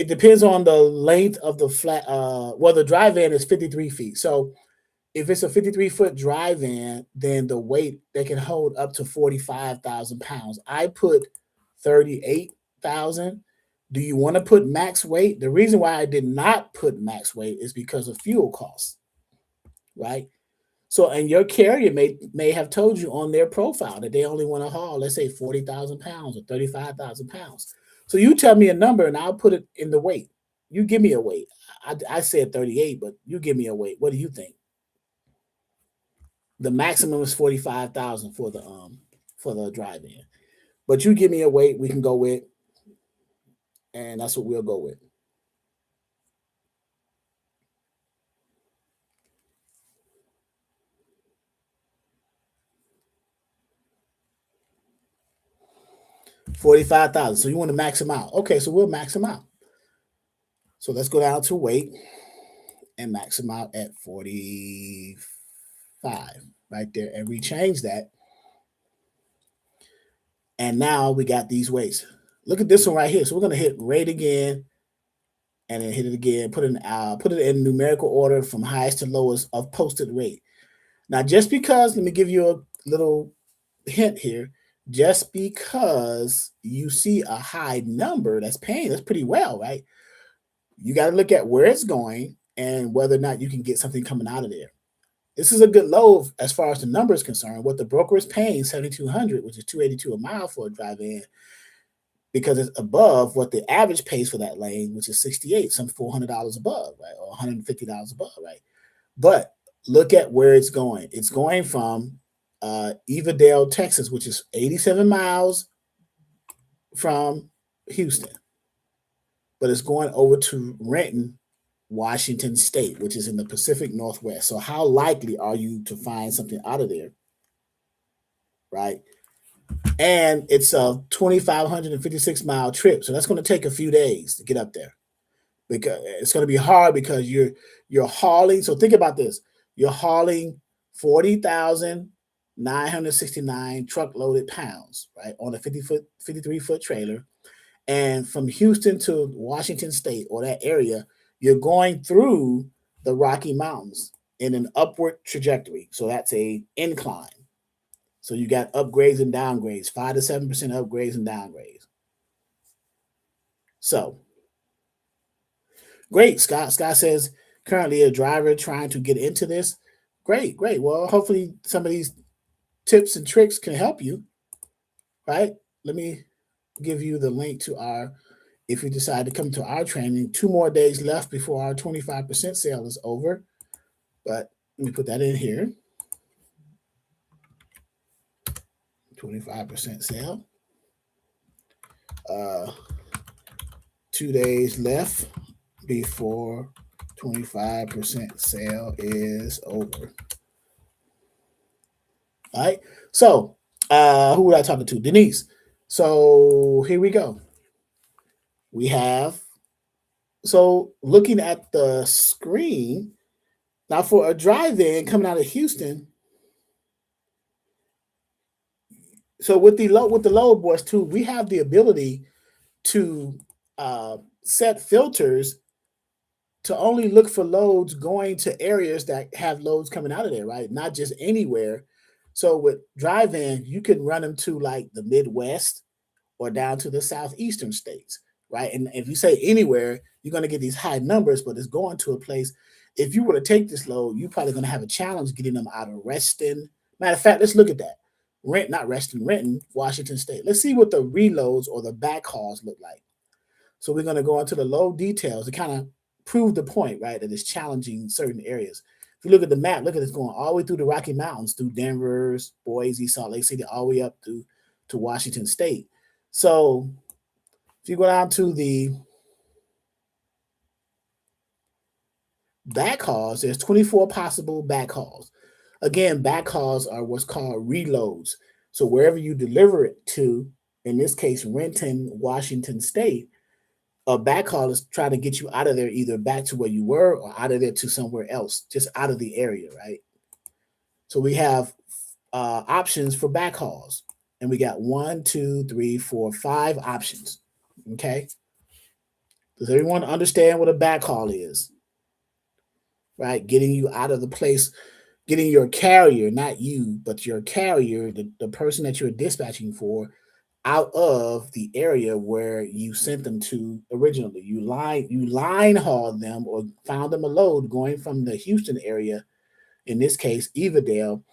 depends on the length of the flat. Well, the dry van is 53 feet. So if it's a 53-foot dry van, then the weight they can hold up to 45,000 pounds. I put 38,000. Do you want to put max weight? The reason why I did not put max weight is because of fuel costs, right? So, and your carrier may have told you on their profile that they only want to haul, let's say 40,000 pounds or 35,000 pounds. So you tell me a number and I'll put it in the weight. You give me a weight. I said 38, but you give me a weight. What do you think? The maximum is 45,000 for the drive-in. But you give me a weight we can go with, and that's what we'll go with. $45,000. So you want to max them out. Okay, so we'll max them out. So let's go down to weight and max them out at 45 right there. And we change that. And now we got these weights. Look at this one right here. So we're going to hit rate again and then hit it again. Put it in numerical order from highest to lowest of posted rate. Now, just because, let me give you a little hint here. Just because you see a high number that's paying us pretty well, right? You got to look at where it's going and whether or not you can get something coming out of there. This is a good low as far as the number is concerned. What the broker is paying, $7,200, which is $282 a mile for a drive-in, because it's above what the average pays for that lane, which is $68, some $400 above, right, or $150 above, right? But look at where it's going. It's going from Evadale, Texas, which is 87 miles from Houston, but it's going over to Renton, Washington State, which is in the Pacific Northwest. So how likely are you to find something out of there, right? And it's a 2,556-mile trip, so that's going to take a few days to get up there, because it's going to be hard because you're hauling. So think about this: you're hauling 40,969 truck-loaded pounds, right, on a 53-foot trailer, and from Houston to Washington State or that area, you're going through the Rocky Mountains in an upward trajectory. So that's a incline. So you got upgrades and downgrades, 5 to 7% upgrades and downgrades. So great. Scott says currently a driver trying to get into this. Great. Well, hopefully some of these tips and tricks can help you, right? Let me give you the link to if you decide to come to our training, 2 more days left before our 25% sale is over. But let me put that in here. 25% sale. 2 days left before 25% sale is over. All right. So who would I talk to? Denise. So here we go. We have, so looking at the screen, now for a drive-in coming out of Houston, so with the load boards too, we have the ability to set filters to only look for loads going to areas that have loads coming out of there, right? Not just anywhere. So with drive-in, you can run them to like the Midwest or down to the southeastern states, right? And if you say anywhere, you're going to get these high numbers, but it's going to a place. If you were to take this load, you're probably going to have a challenge getting them out of Reston. Matter of fact, let's look at that. Renton, Washington State. Let's see what the reloads or the backhauls look like. So we're going to go into the load details to kind of prove the point, right? That it's challenging certain areas. If you look at the map, look at it's going all the way through the Rocky Mountains, through Denver's, Boise, Salt Lake City, all the way up to Washington State. So if you go down to the backhauls, there's 24 possible backhauls. Again, backhauls are what's called reloads. So wherever you deliver it to, in this case, Renton, Washington State, a backhaul is trying to get you out of there, either back to where you were or out of there to somewhere else, just out of the area, right? So we have options for backhauls, and we got 1, 2, 3, 4, 5 options. Okay. Does everyone understand what a backhaul is? Right? Getting you out of the place, getting your carrier, not you, but your carrier, the person that you're dispatching for, out of the area where you sent them to originally. You line hauled them or found them a load going from the Houston area, in this case, Evadale,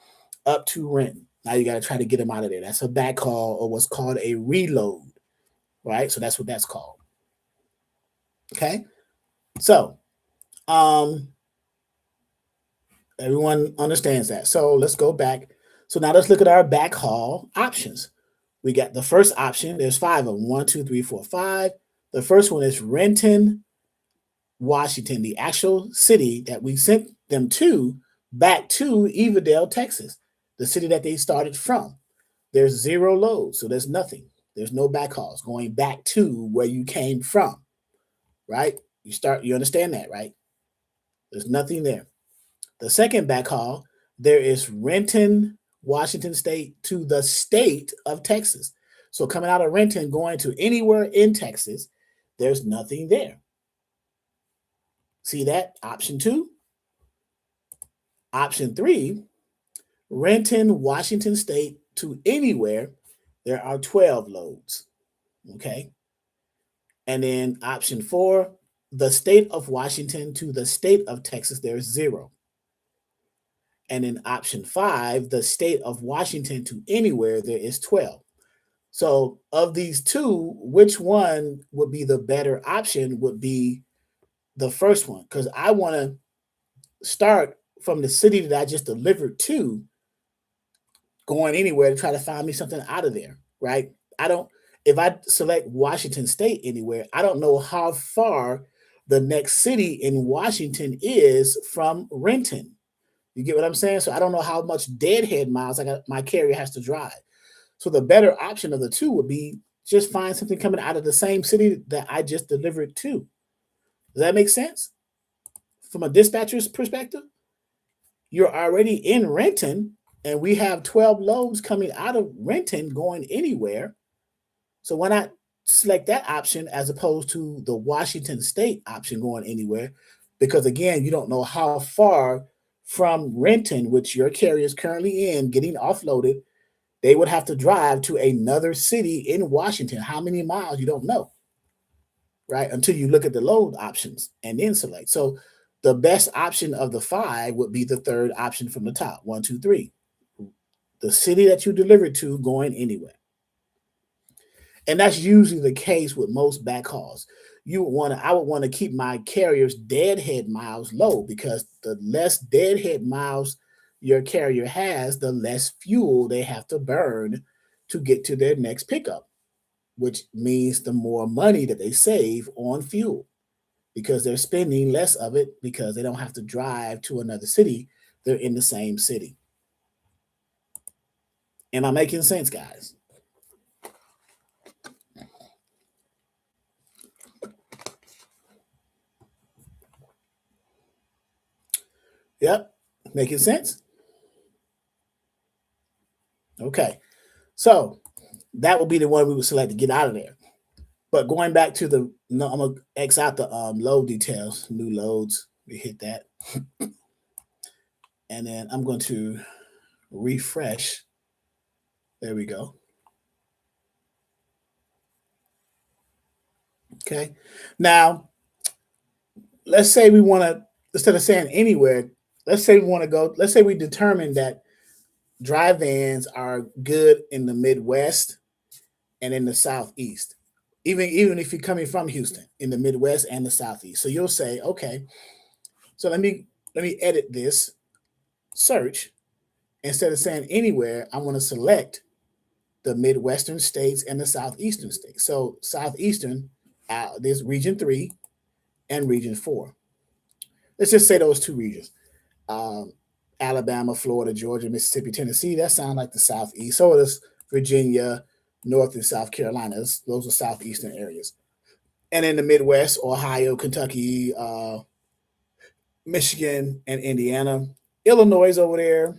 up to Renton. Now you got to try to get them out of there. That's a backhaul or what's called a reload, right? So that's what that's called. Okay. So, everyone understands that. So let's go back. So now let's look at our backhaul options. We got the first option. There's 5 of them. 1, 2, 3, 4, 5. The first one is Renton, Washington, the actual city that we sent them to, back to Evadale, Texas, the city that they started from. There's 0 loads, so there's nothing. There's no backhauls going back to where you came from, right? You understand that, right? There's nothing there. The second backhaul, there is Renton, Washington State to the state of Texas. So coming out of Renton, going to anywhere in Texas, there's nothing there. See that? Option 2. Option 3, Renton, Washington State to anywhere, there are 12 loads. Okay. And then option 4, the state of Washington to the state of Texas, there's 0. And in option 5, the state of Washington to anywhere, there is 12. So of these two, which one would be the better option would be the first one, because I want to start from the city that I just delivered to, going anywhere to try to find me something out of there, right? If I select Washington State anywhere, I don't know how far the next city in Washington is from Renton. You get what I'm saying? So I don't know how much deadhead miles my carrier has to drive. So the better option of the two would be just find something coming out of the same city that I just delivered to. Does that make sense? From a dispatcher's perspective, you're already in Renton, and we have 12 loads coming out of Renton going anywhere. So why not select that option as opposed to the Washington State option going anywhere? Because again, you don't know how far from Renton, which your carrier is currently in, getting offloaded, they would have to drive to another city in Washington. How many miles? You don't know, right? Until you look at the load options and then select. So the best option of the 5 would be the third option from the top, 1, 2, 3. The city that you delivered to going anywhere. And that's usually the case with most backhauls. I would want to keep my carrier's deadhead miles low, because the less deadhead miles your carrier has, the less fuel they have to burn to get to their next pickup, which means the more money that they save on fuel, because they're spending less of it because they don't have to drive to another city. They're in the same city. Am I making sense, guys? Yep. Making sense? Okay. So that would be the one we would select to get out of there. But going back to the, no, I'm gonna X out the load details, new loads. We hit that, and then I'm going to refresh. There we go. Okay. Now, let's say we want to, instead of saying anywhere, let's say we want to go, let's say we determine that dry vans are good in the Midwest and in the Southeast. Even if you're coming from Houston, in the Midwest and the Southeast. So you'll say, okay, so let me edit this search. Instead of saying anywhere, I want to select the Midwestern states and the Southeastern states. So Southeastern, there's region 3 and region 4. Let's just say those two regions. Um, Alabama, Florida, Georgia, Mississippi, Tennessee. That sounds like the Southeast. So does Virginia, North and South Carolina. Those are Southeastern areas. And in the Midwest, Ohio, Kentucky, Michigan, and Indiana. Illinois over there,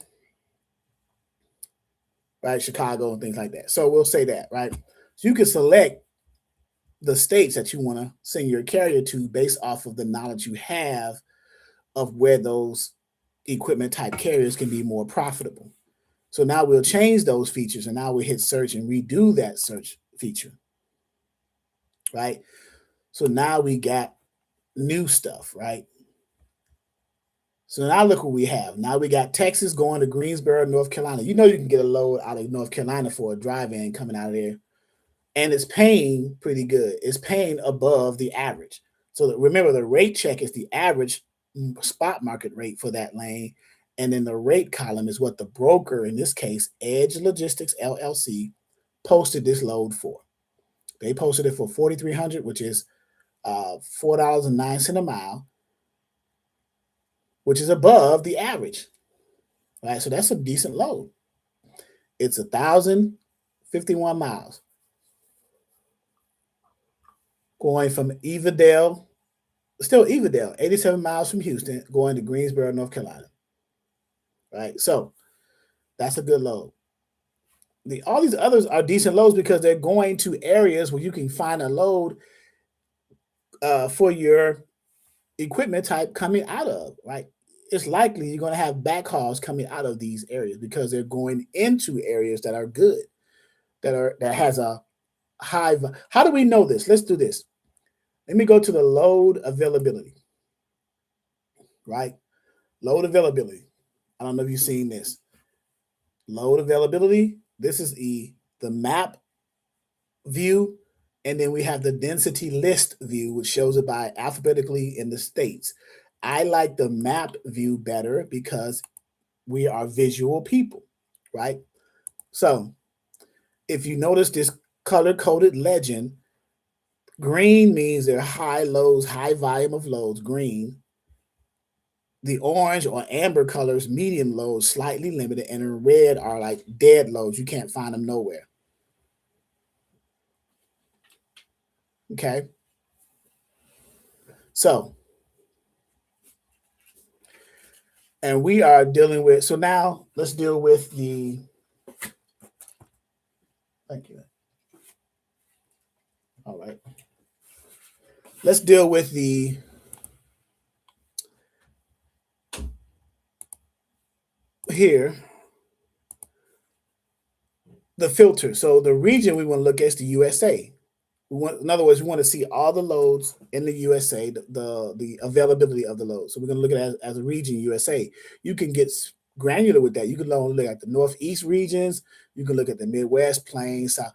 right? Chicago and things like that. So we'll say that, right? So you can select the states that you want to send your carrier to based off of the knowledge you have of where those equipment type carriers can be more profitable. So now we'll change those features, and now we hit search and redo that search feature, right? So now we got new stuff, right? So now look what we have. Now we got Texas going to Greensboro, North Carolina. You know you can get a load out of North Carolina for a drive-in coming out of there, and it's paying pretty good. It's paying above the average. So remember, the rate check is the average spot market rate for that lane, and then the rate column is what the broker, in this case, Edge Logistics LLC, posted this load for. They posted it for 4,300, which is $4.09 a mile, which is above the average. Right, so that's a decent load. It's 1,051 miles going from Evadale, still Evadale, 87 miles from Houston, going to Greensboro, North Carolina. Right, so that's a good load. All these others are decent loads because they're going to areas where you can find a load for your equipment type coming out of, right? It's likely you're going to have backhauls coming out of these areas because they're going into areas that are good, that has a high. How do we know this? Let's do this. Let me go to the load availability, right? Load availability. I don't know if you've seen this. Load availability. This is the map view, and then we have the density list view, which shows it by alphabetically in the states. I like the map view better because we are visual people, right? So if you notice this color-coded legend, green means they're high loads, high volume of loads, green. The orange or amber colors, medium loads, slightly limited, and in red are like dead loads. You can't find them nowhere. Okay. So, and we are dealing with, so now let's deal with the, thank you. All right. Let's deal with the here, the filter. So the region we want to look at is the USA. In other words, we want to see all the loads in the USA, the availability of the loads. So we're going to look at it as a region, USA. You can get granular with that. You can look at the Northeast regions. You can look at the Midwest, Plains, South.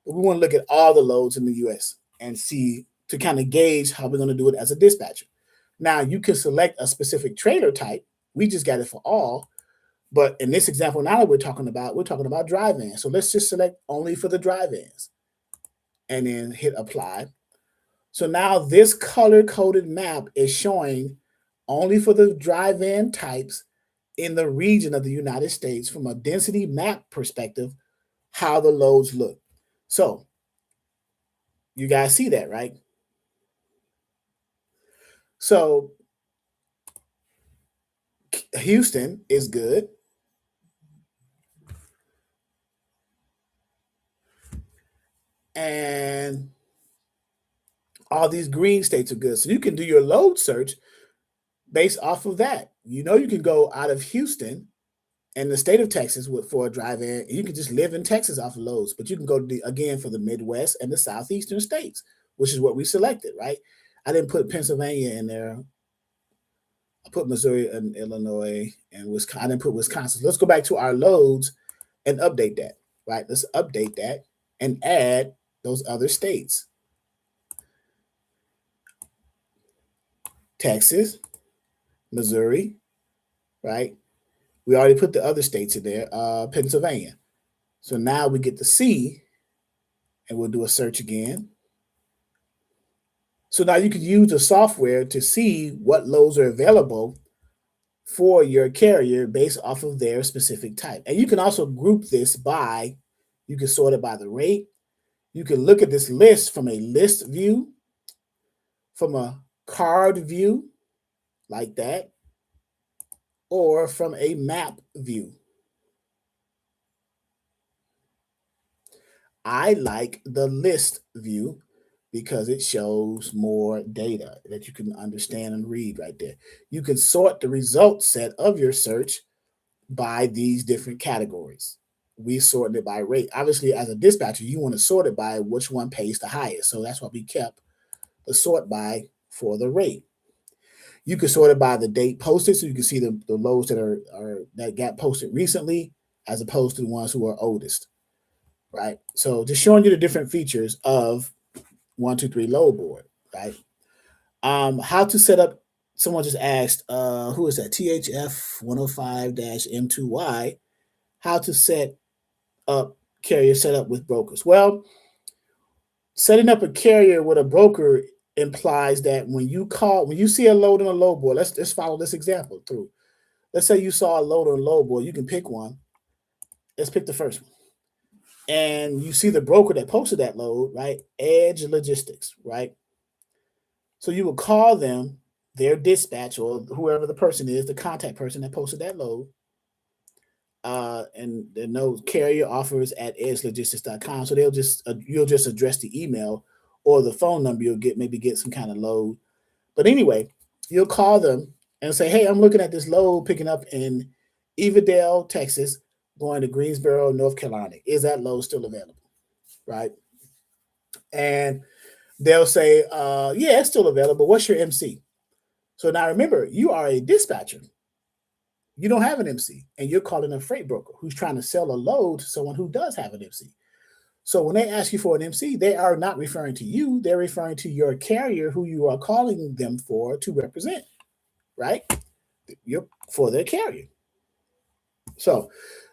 But we want to look at all the loads in the US and see, to kind of gauge how we're going to do it as a dispatcher. Now, you can select a specific trailer type. We just got it for all. But in this example now that we're talking about drive-ins. So let's just select only for the drive-ins and then hit apply. So now this color-coded map is showing only for the drive-in types in the region of the United States from a density map perspective, how the loads look. So you guys see that, right? So Houston is good. And all these green states are good. So you can do your load search based off of that. You can go out of Houston and the state of Texas for a drive-in. You can just live in Texas off of loads, but you can go again for the Midwest and the southeastern states, which is what we selected, right? I didn't put Pennsylvania in there. I put Missouri and Illinois and Wisconsin. I didn't put Wisconsin. Let's go back to our loads and update that, right? Let's update that and add those other states. Texas, Missouri, right? We already put the other states in there, Pennsylvania. So now we get to see, and we'll do a search again. So now you can use the software to see what loads are available for your carrier based off of their specific type. And you can also group this by, you can sort it by the rate. You can look at this list from a list view, from a card view, like that, or from a map view. I like the list view because it shows more data that you can understand and read right there. You can sort the result set of your search by these different categories. We sorted it by rate. Obviously, as a dispatcher, you want to sort it by which one pays the highest. So that's why we kept the sort by for the rate. You can sort it by the date posted, so you can see the loads that got posted recently, as opposed to the ones who are oldest, right? So just showing you the different features of 123 load board, right? How to set up. Someone just asked, who is that? THF 105-M2Y. How to set up carrier setup with brokers. Well, setting up a carrier with a broker implies that when you see a load on a load board, let's follow this example through. Let's say you saw a load on a load board. You can pick one. Let's pick the first one. And you see the broker that posted that load, right? Edge Logistics, right? So you will call them, their dispatch, or whoever the person is, the contact person that posted that load. And the note carrier offers at edgelogistics.com. So you'll just address the email or the phone number. You'll maybe get some kind of load. But anyway, you'll call them and say, hey, I'm looking at this load picking up in Evadale, Texas, going to Greensboro, North Carolina. Is that load still available? Right? And they'll say, yeah, it's still available. What's your MC? So now remember, you are a dispatcher. You don't have an MC, and you're calling a freight broker who's trying to sell a load to someone who does have an MC. So when they ask you for an MC, they are not referring to you. They're referring to your carrier who you are calling them to represent, right? You're for their carrier. So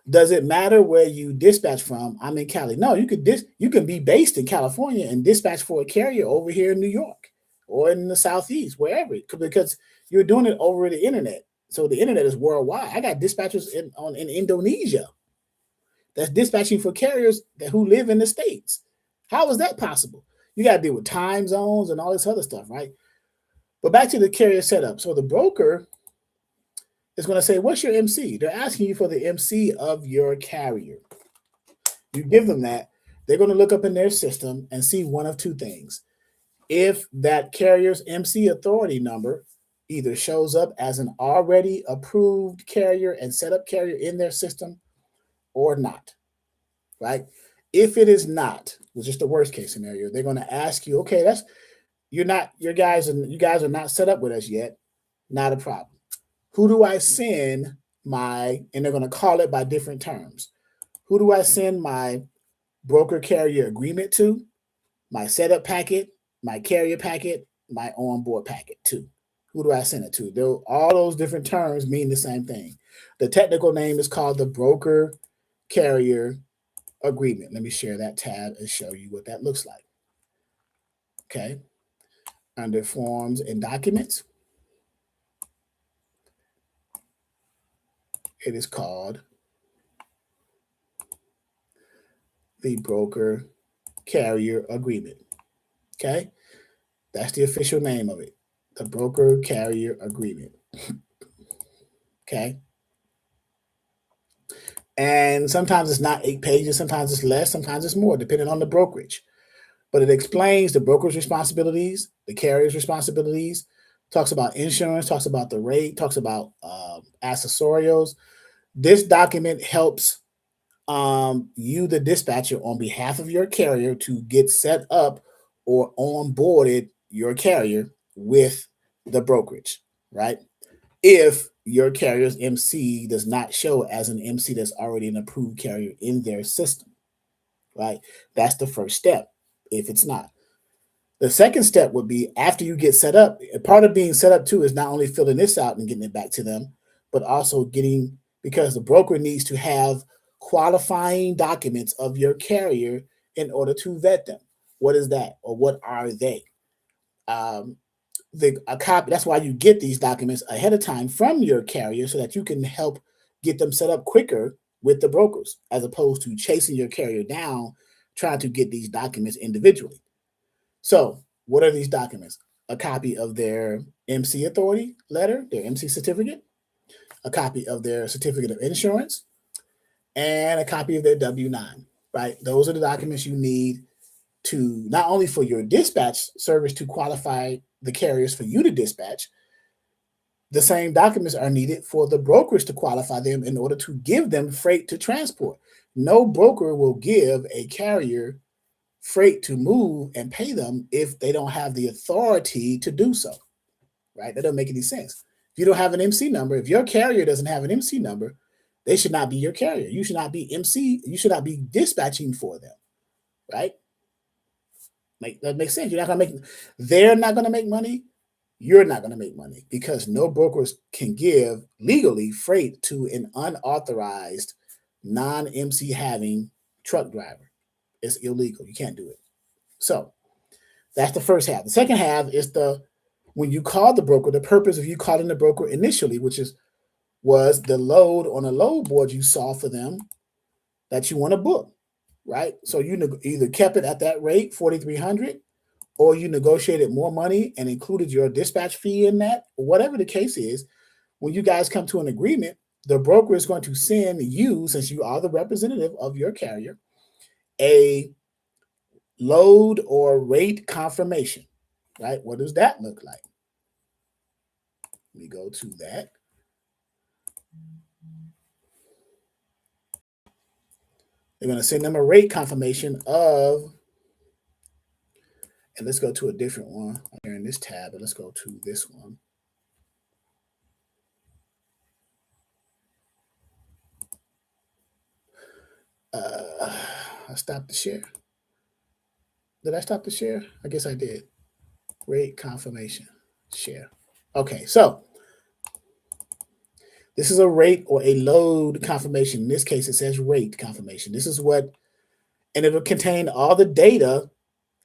does it matter where you dispatch from? I'm in Cali. No, you can be based in California and dispatch for a carrier over here in New York or in the Southeast, wherever, because you're doing it over the internet. So the internet is worldwide. I got dispatchers in Indonesia that's dispatching for carriers who live in the States. How is that possible? You got to deal with time zones and all this other stuff, right? But back to the carrier setup. So the broker is going to say, what's your MC? They're asking you for the MC of your carrier. You give them that. They're going to look up in their system and see one of two things. If that carrier's MC authority number either shows up as an already approved carrier and set up carrier in their system or not, right? If it is not, which is the worst case scenario, they're going to ask you, okay, you guys are not set up with us yet. Not a problem. Who do I send and they're going to call it by different terms. Who do I send my broker carrier agreement to, my setup packet, my carrier packet, my onboard packet to? Who do I send it to? All those different terms mean the same thing. The technical name is called the broker carrier agreement. Let me share that tab and show you what that looks like. Okay. Under forms and documents, it is called the broker carrier agreement. Okay. That's the official name of it. The broker carrier agreement. Okay. And sometimes it's not 8 pages, sometimes it's less, sometimes it's more, depending on the brokerage. But it explains the broker's responsibilities, the carrier's responsibilities, talks about insurance, talks about the rate, talks about accessorials. This document helps you, the dispatcher, on behalf of your carrier to get set up or onboarded your carrier with the brokerage, right? If your carrier's MC does not show as an MC that's already an approved carrier in their system, right? That's the first step, if it's not. The second step would be after you get set up. Part of being set up too is not only filling this out and getting it back to them, but also getting, because the broker needs to have qualifying documents of your carrier in order to vet them. What is that, or what are they? A copy. That's why you get these documents ahead of time from your carrier so that you can help get them set up quicker with the brokers, as opposed to chasing your carrier down trying to get these documents individually. So, what are these documents? A copy of their MC authority letter, their MC certificate, a copy of their certificate of insurance, and a copy of their W-9, right? Those are the documents you need to not only for your dispatch service to qualify the carriers for you to dispatch. The same documents are needed for the brokers to qualify them in order to give them freight to transport. No broker will give a carrier freight to move and pay them if they don't have the authority to do so, right? That doesn't make any sense. If you don't have an MC number, if your carrier doesn't have an MC number, they should not be your carrier. You should not be MC. You should not be dispatching for them, right? That makes sense. They're not going to make money. You're not going to make money because no brokers can give legally freight to an unauthorized, non-MC having truck driver. It's illegal. You can't do it. So that's the first half. The second half is when you call the broker, the purpose of you calling the broker initially, was the load on a load board you saw for them that you want to book, right? So you either kept it at that rate, 4,300, or you negotiated more money and included your dispatch fee in that, or whatever the case is. When you guys come to an agreement, the broker is going to send you, since you are the representative of your carrier, a load or rate confirmation, right? What does that look like? Let me go to that. They're going to send them a rate confirmation of, and let's go to a different one here in this tab, and let's go to this one. I stopped the share. Did I stop the share? I guess I did. Rate confirmation, share. Okay, so this is a rate or a load confirmation. In this case, it says rate confirmation. This is what, and it will contain all the data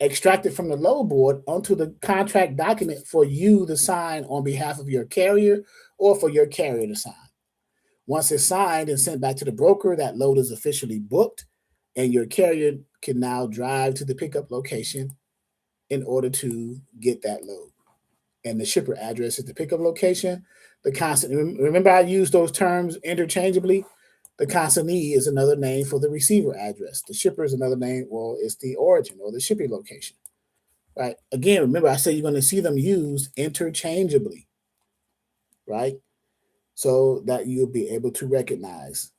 extracted from the load board onto the contract document for you to sign on behalf of your carrier or for your carrier to sign. Once it's signed and sent back to the broker, that load is officially booked, and your carrier can now drive to the pickup location in order to get that load. And the shipper address is the pickup location. Remember I used those terms interchangeably? The consignee is another name for the receiver address. The shipper is another name, well, it's the origin or the shipping location, right? Again, remember I said you're going to see them used interchangeably, right? So that you'll be able to recognize.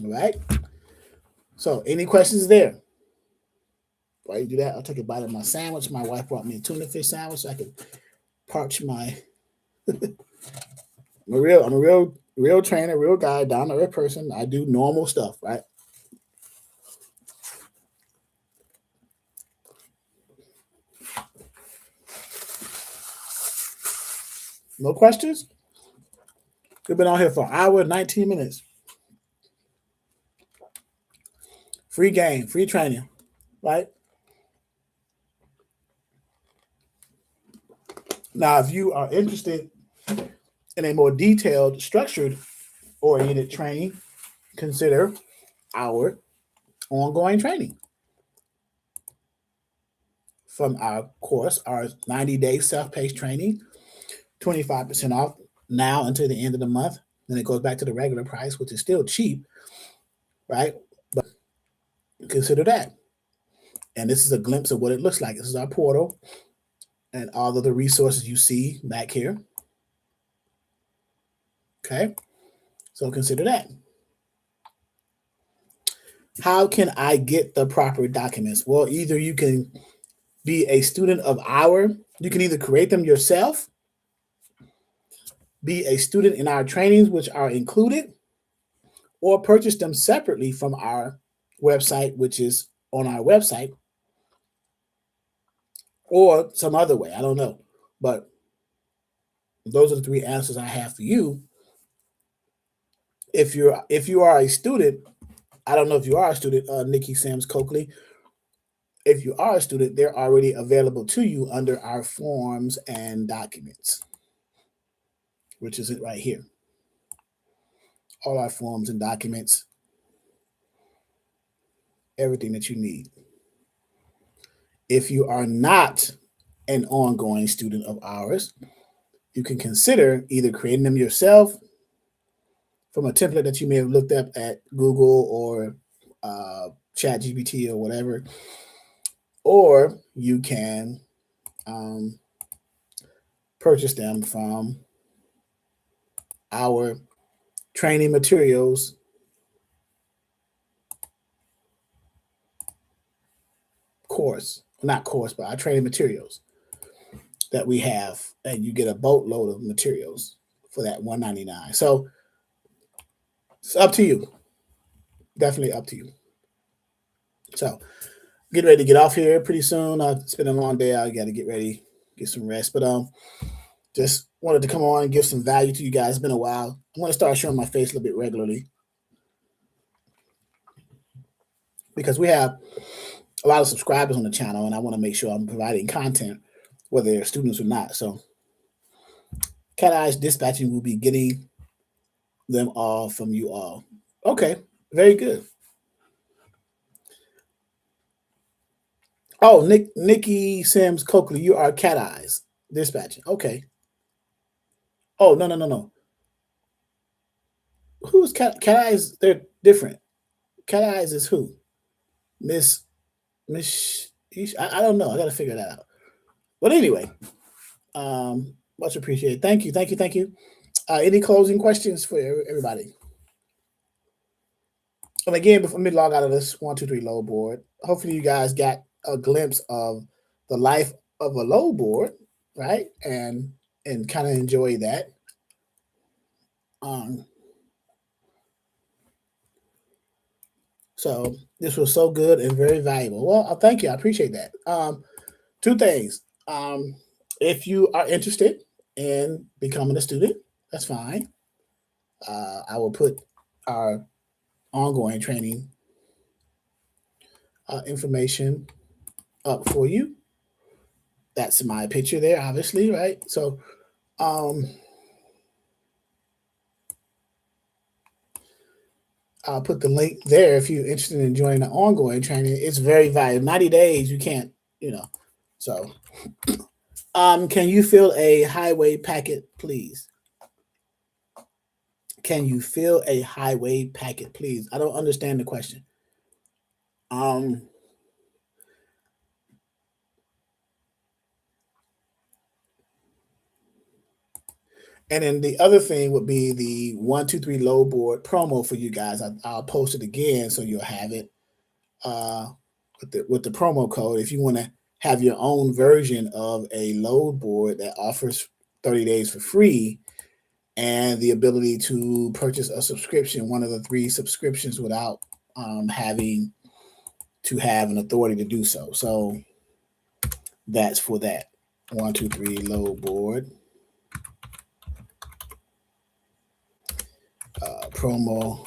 All right? So any questions there? While you do that, I'll take a bite of my sandwich. My wife brought me a tuna fish sandwich so I can parch my I'm a real trainer, real guy, down to earth person. I do normal stuff, right? No questions? We've been on here for an hour and 19 minutes. Free game, free training, right? Now, if you are interested in a more detailed, structured oriented training, consider our ongoing training from our course, our 90-day self-paced training, 25% off now until the end of the month. Then it goes back to the regular price, which is still cheap, right? But Consider that. And this is a glimpse of what it looks like. This is our portal and all of the resources you see back here. Okay, so consider that. How can I get the proper documents? Well, either you can be a student of you can either create them yourself, be a student in our trainings, which are included, or purchase them separately from our website, which is on our website, or some other way. I don't know. But those are the three answers I have for you. If you are a student, I don't know if you are a student, Nikki Sams Coakley. If you are a student, they're already available to you under our forms and documents, which is it right here. All our forms and documents, everything that you need. If you are not an ongoing student of ours, you can consider either creating them yourself from a template that you may have looked up at Google or ChatGPT or whatever, or you can purchase them from our training materials course, not course, but our training materials that we have, and you get a boatload of materials for that $199. So it's up to you. Definitely up to you. So get ready to get off here pretty soon. It's been a long day. I got to get ready, get some rest. But just wanted to come on and give some value to you guys. It's been a while. I'm going to start showing my face a little bit regularly because we have a lot of subscribers on the channel, and I want to make sure I'm providing content, whether they're students or not. So Cat Eyes Dispatching will be getting them all from you all. Okay, very good. Oh, Nikki Sims Coakley, you are Cat Eyes Dispatching. Okay. Oh, no. Who's Cat Eyes? They're different. Cat Eyes is who? Miss, I don't know. I got to figure that out. But anyway, much appreciated. Thank you. Any closing questions for everybody? And again, before me log out of this 1, 2, 3 load board, hopefully you guys got a glimpse of the life of a load board, right? And kind of enjoy that. So this was so good and very valuable. Well, thank you. I appreciate that. Two things. If you are interested in becoming a student, that's fine. I will put our ongoing training information up for you. That's my picture there, obviously, right? So I'll put the link there if you're interested in joining the ongoing training. It's very valuable. 90 days, you can't, So can you fill a highway packet, please? Can you fill a highway packet, please? I don't understand the question. And then the other thing would be the 1, 2, 3 load board promo for you guys. I'll post it again so you'll have it with the promo code. If you want to have your own version of a load board that offers 30 days for free and the ability to purchase a subscription, one of the 3 subscriptions without having to have an authority to do so. So that's for that 1, 2, 3 load board. Promo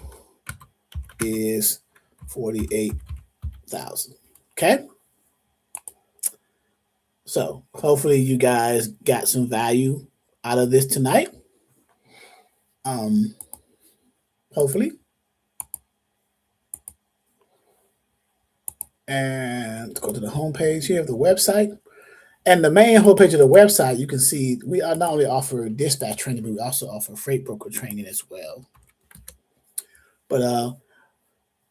is 48,000. Okay. So hopefully you guys got some value out of this tonight. Hopefully. And let's go to the homepage here of the website. And the main homepage of the website, you can see we not only offer dispatch training, but we also offer freight broker training as well. But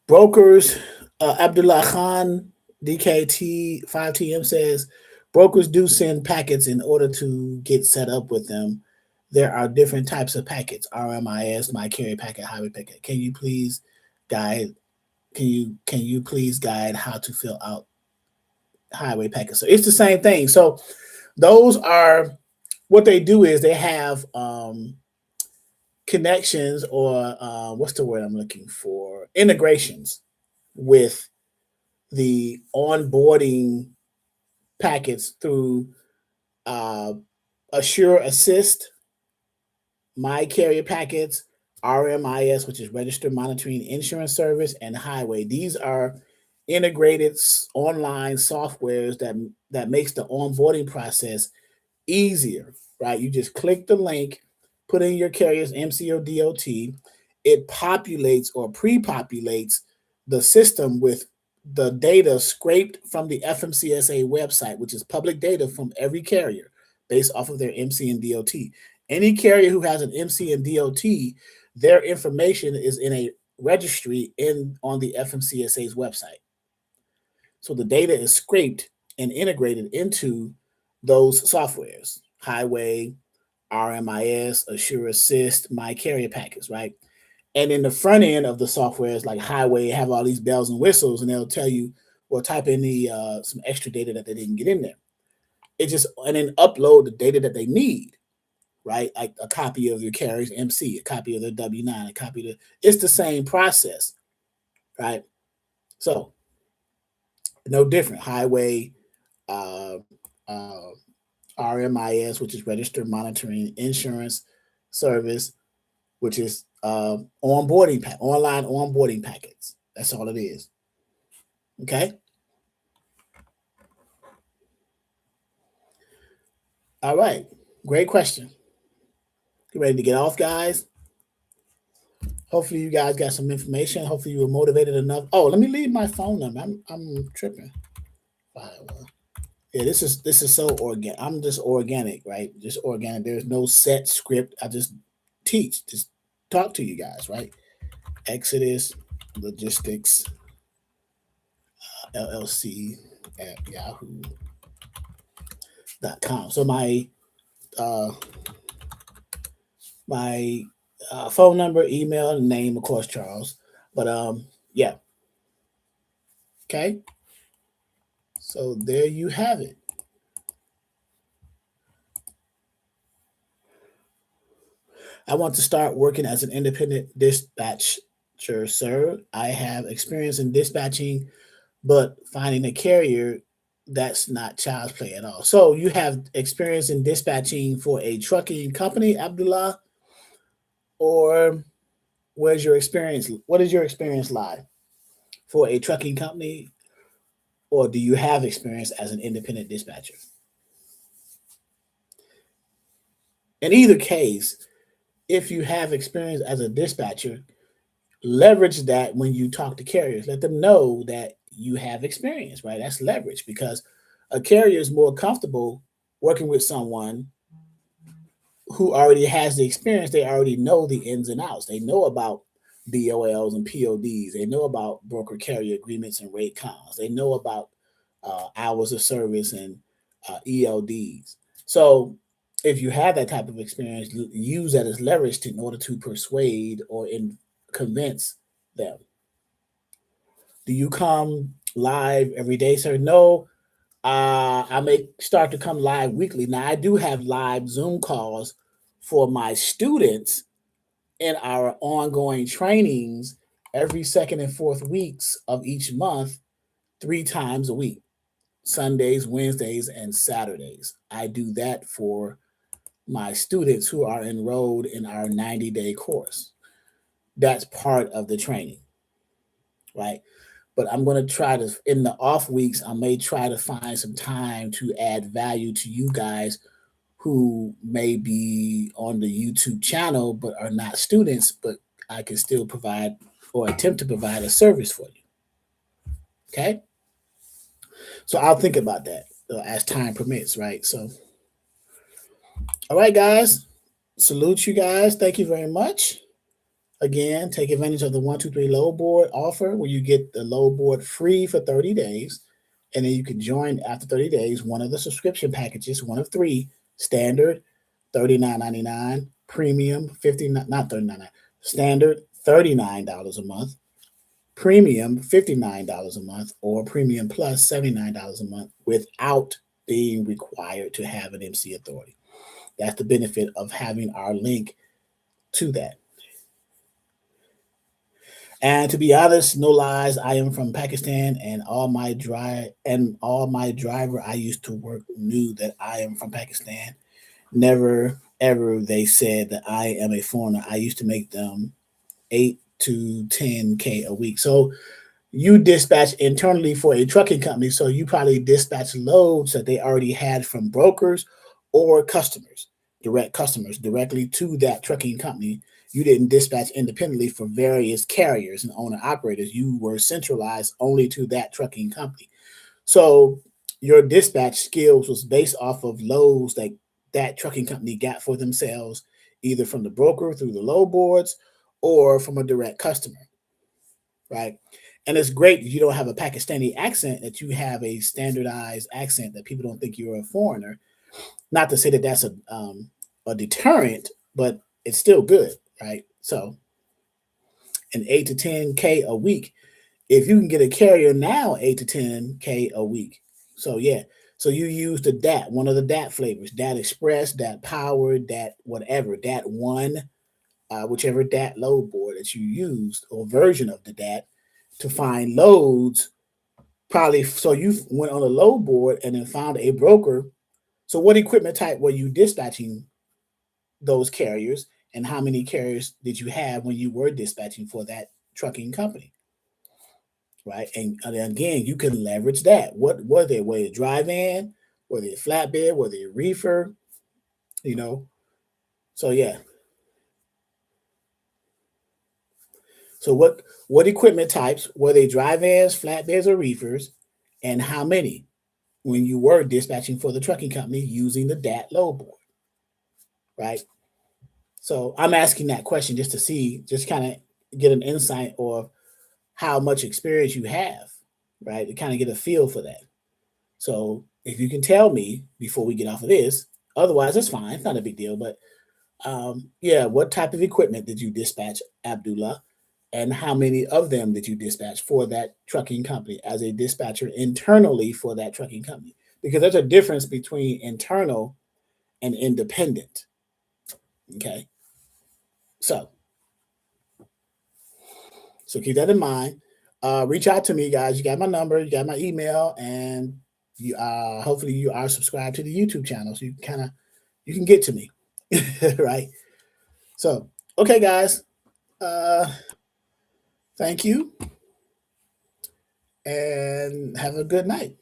brokers, Abdullah Khan, DKT 5TM says brokers do send packets in order to get set up with them. There are different types of packets: RMIS, my carrier packet, highway packet. Guide? Can you please guide how to fill out highway packets? So it's the same thing. So those are what they do is they have connections or what's the word I'm looking for? Integrations with the onboarding packets through uh, Assure Assist, My Carrier Packets, RMIS, which is Registered Monitoring Insurance Service, and Highway. These are integrated online softwares that makes the onboarding process easier, right? You just click the link, put in your carrier's MC or DOT. It populates or pre-populates the system with the data scraped from the FMCSA website, which is public data from every carrier based off of their MC and DOT. Any carrier who has an MC and DOT, their information is in a registry on the FMCSA's website. So the data is scraped and integrated into those softwares: Highway, RMIS, Assure Assist, My Carrier Packets, right? And in the front end of the softwares like Highway have all these bells and whistles, and they'll tell you, well, type in the some extra data that they didn't get in there. And then upload the data that they need, right? Like a copy of your carrier's MC, a copy of their W-9, a copy of it's the same process, right? So no different. Highway, uh, uh, RMIS, which is Registered Monitoring Insurance Service, which is online onboarding packets. That's all it is. Okay. All right. Great question. You ready to get off, guys? Hopefully, you guys got some information. Hopefully, you were motivated enough. Oh, let me leave my phone number. I'm tripping. Yeah, this is so organic. I'm just organic, right? Just organic. There's no set script. I just teach, just talk to you guys, right? Exodus Logistics LLC at yahoo.com. So uh, my phone number, email, and name, of course, Charles. But yeah. Okay. So there you have it. I want to start working as an independent dispatcher, sir. I have experience in dispatching, but finding a carrier, that's not child's play at all. So you have experience in dispatching for a trucking company, Abdullah, or where's your experience? What does your experience lie? For a trucking company, or do you have experience as an independent dispatcher? In either case, if you have experience as a dispatcher, leverage that when you talk to carriers. Let them know that you have experience, right? That's leverage, because a carrier is more comfortable working with someone who already has the experience. They already know the ins and outs. They know about BOLs and PODs. They know about broker carrier agreements and rate cons. They know about hours of service and ELDs. So if you have that type of experience, use that as leverage in order to persuade or convince them. Do you come live every day, sir? No. I may start to come live weekly. Now, I do have live Zoom calls for my students in our ongoing trainings every second and fourth weeks of each month, 3 times a week: Sundays, Wednesdays, and Saturdays. I do that for my students who are enrolled in our 90-day course. That's part of the training, right? But I'm going to try to, in the off weeks, I may try to find some time to add value to you guys who may be on the YouTube channel but are not students, but I can still provide or attempt to provide a service for you. Okay? So I'll think about that as time permits, right? So, all right, guys. Salute you guys. Thank you very much. Again, take advantage of the 123 load board offer where you get the load board free for 30 days. And then you can join after 30 days one of the subscription packages, one of three: standard, $39.99, premium, not $39.99, standard, $39 a month, premium, $59 a month, or premium plus $79 a month without being required to have an MC authority. That's the benefit of having our link to that. And to be honest, no lies, I am from Pakistan, and all my driver I used to work knew that I am from Pakistan. Never ever they said that I am a foreigner. I used to make them 8 to 10K a week. So you dispatch internally for a trucking company, so you probably dispatch loads that they already had from brokers or customers, direct customers, directly to that trucking company. You didn't dispatch independently for various carriers and owner operators. You were centralized only to that trucking company. So your dispatch skills was based off of loads that that trucking company got for themselves, either from the broker through the load boards or from a direct customer, right? And it's great you don't have a Pakistani accent, that you have a standardized accent that people don't think you're a foreigner. Not to say that that's a deterrent, but it's still good, right? So an 8 to 10K a week, if you can get a carrier now, 8 to 10K a week. So yeah, so you use the DAT, one of the DAT flavors, DAT Express, DAT Power, DAT whatever, DAT One, whichever DAT load board that you used or version of the DAT to find loads. Probably so you went on a load board and then found a broker. So what equipment type were you dispatching those carriers, and how many carriers did you have when you were dispatching for that trucking company? Right. And again, you can leverage that. What were they? Were they drive in? Were they a flatbed? Were they a reefer? You know? So yeah. So what equipment types were they, drive ins, flatbeds, or reefers? And how many when you were dispatching for the trucking company using the DAT load board? Right. So I'm asking that question just to see, just kind of get an insight of how much experience you have, right? To kind of get a feel for that. So if you can tell me before we get off of this, otherwise it's fine, it's not a big deal. But yeah, what type of equipment did you dispatch, Abdullah? And how many of them did you dispatch for that trucking company as a dispatcher internally for that trucking company? Because there's a difference between internal and independent. Okay. So keep that in mind. Reach out to me, guys. You got my number, you got my email, and you hopefully you are subscribed to the YouTube channel, so you can get to me. Right. So okay, guys. Thank you and have a good night.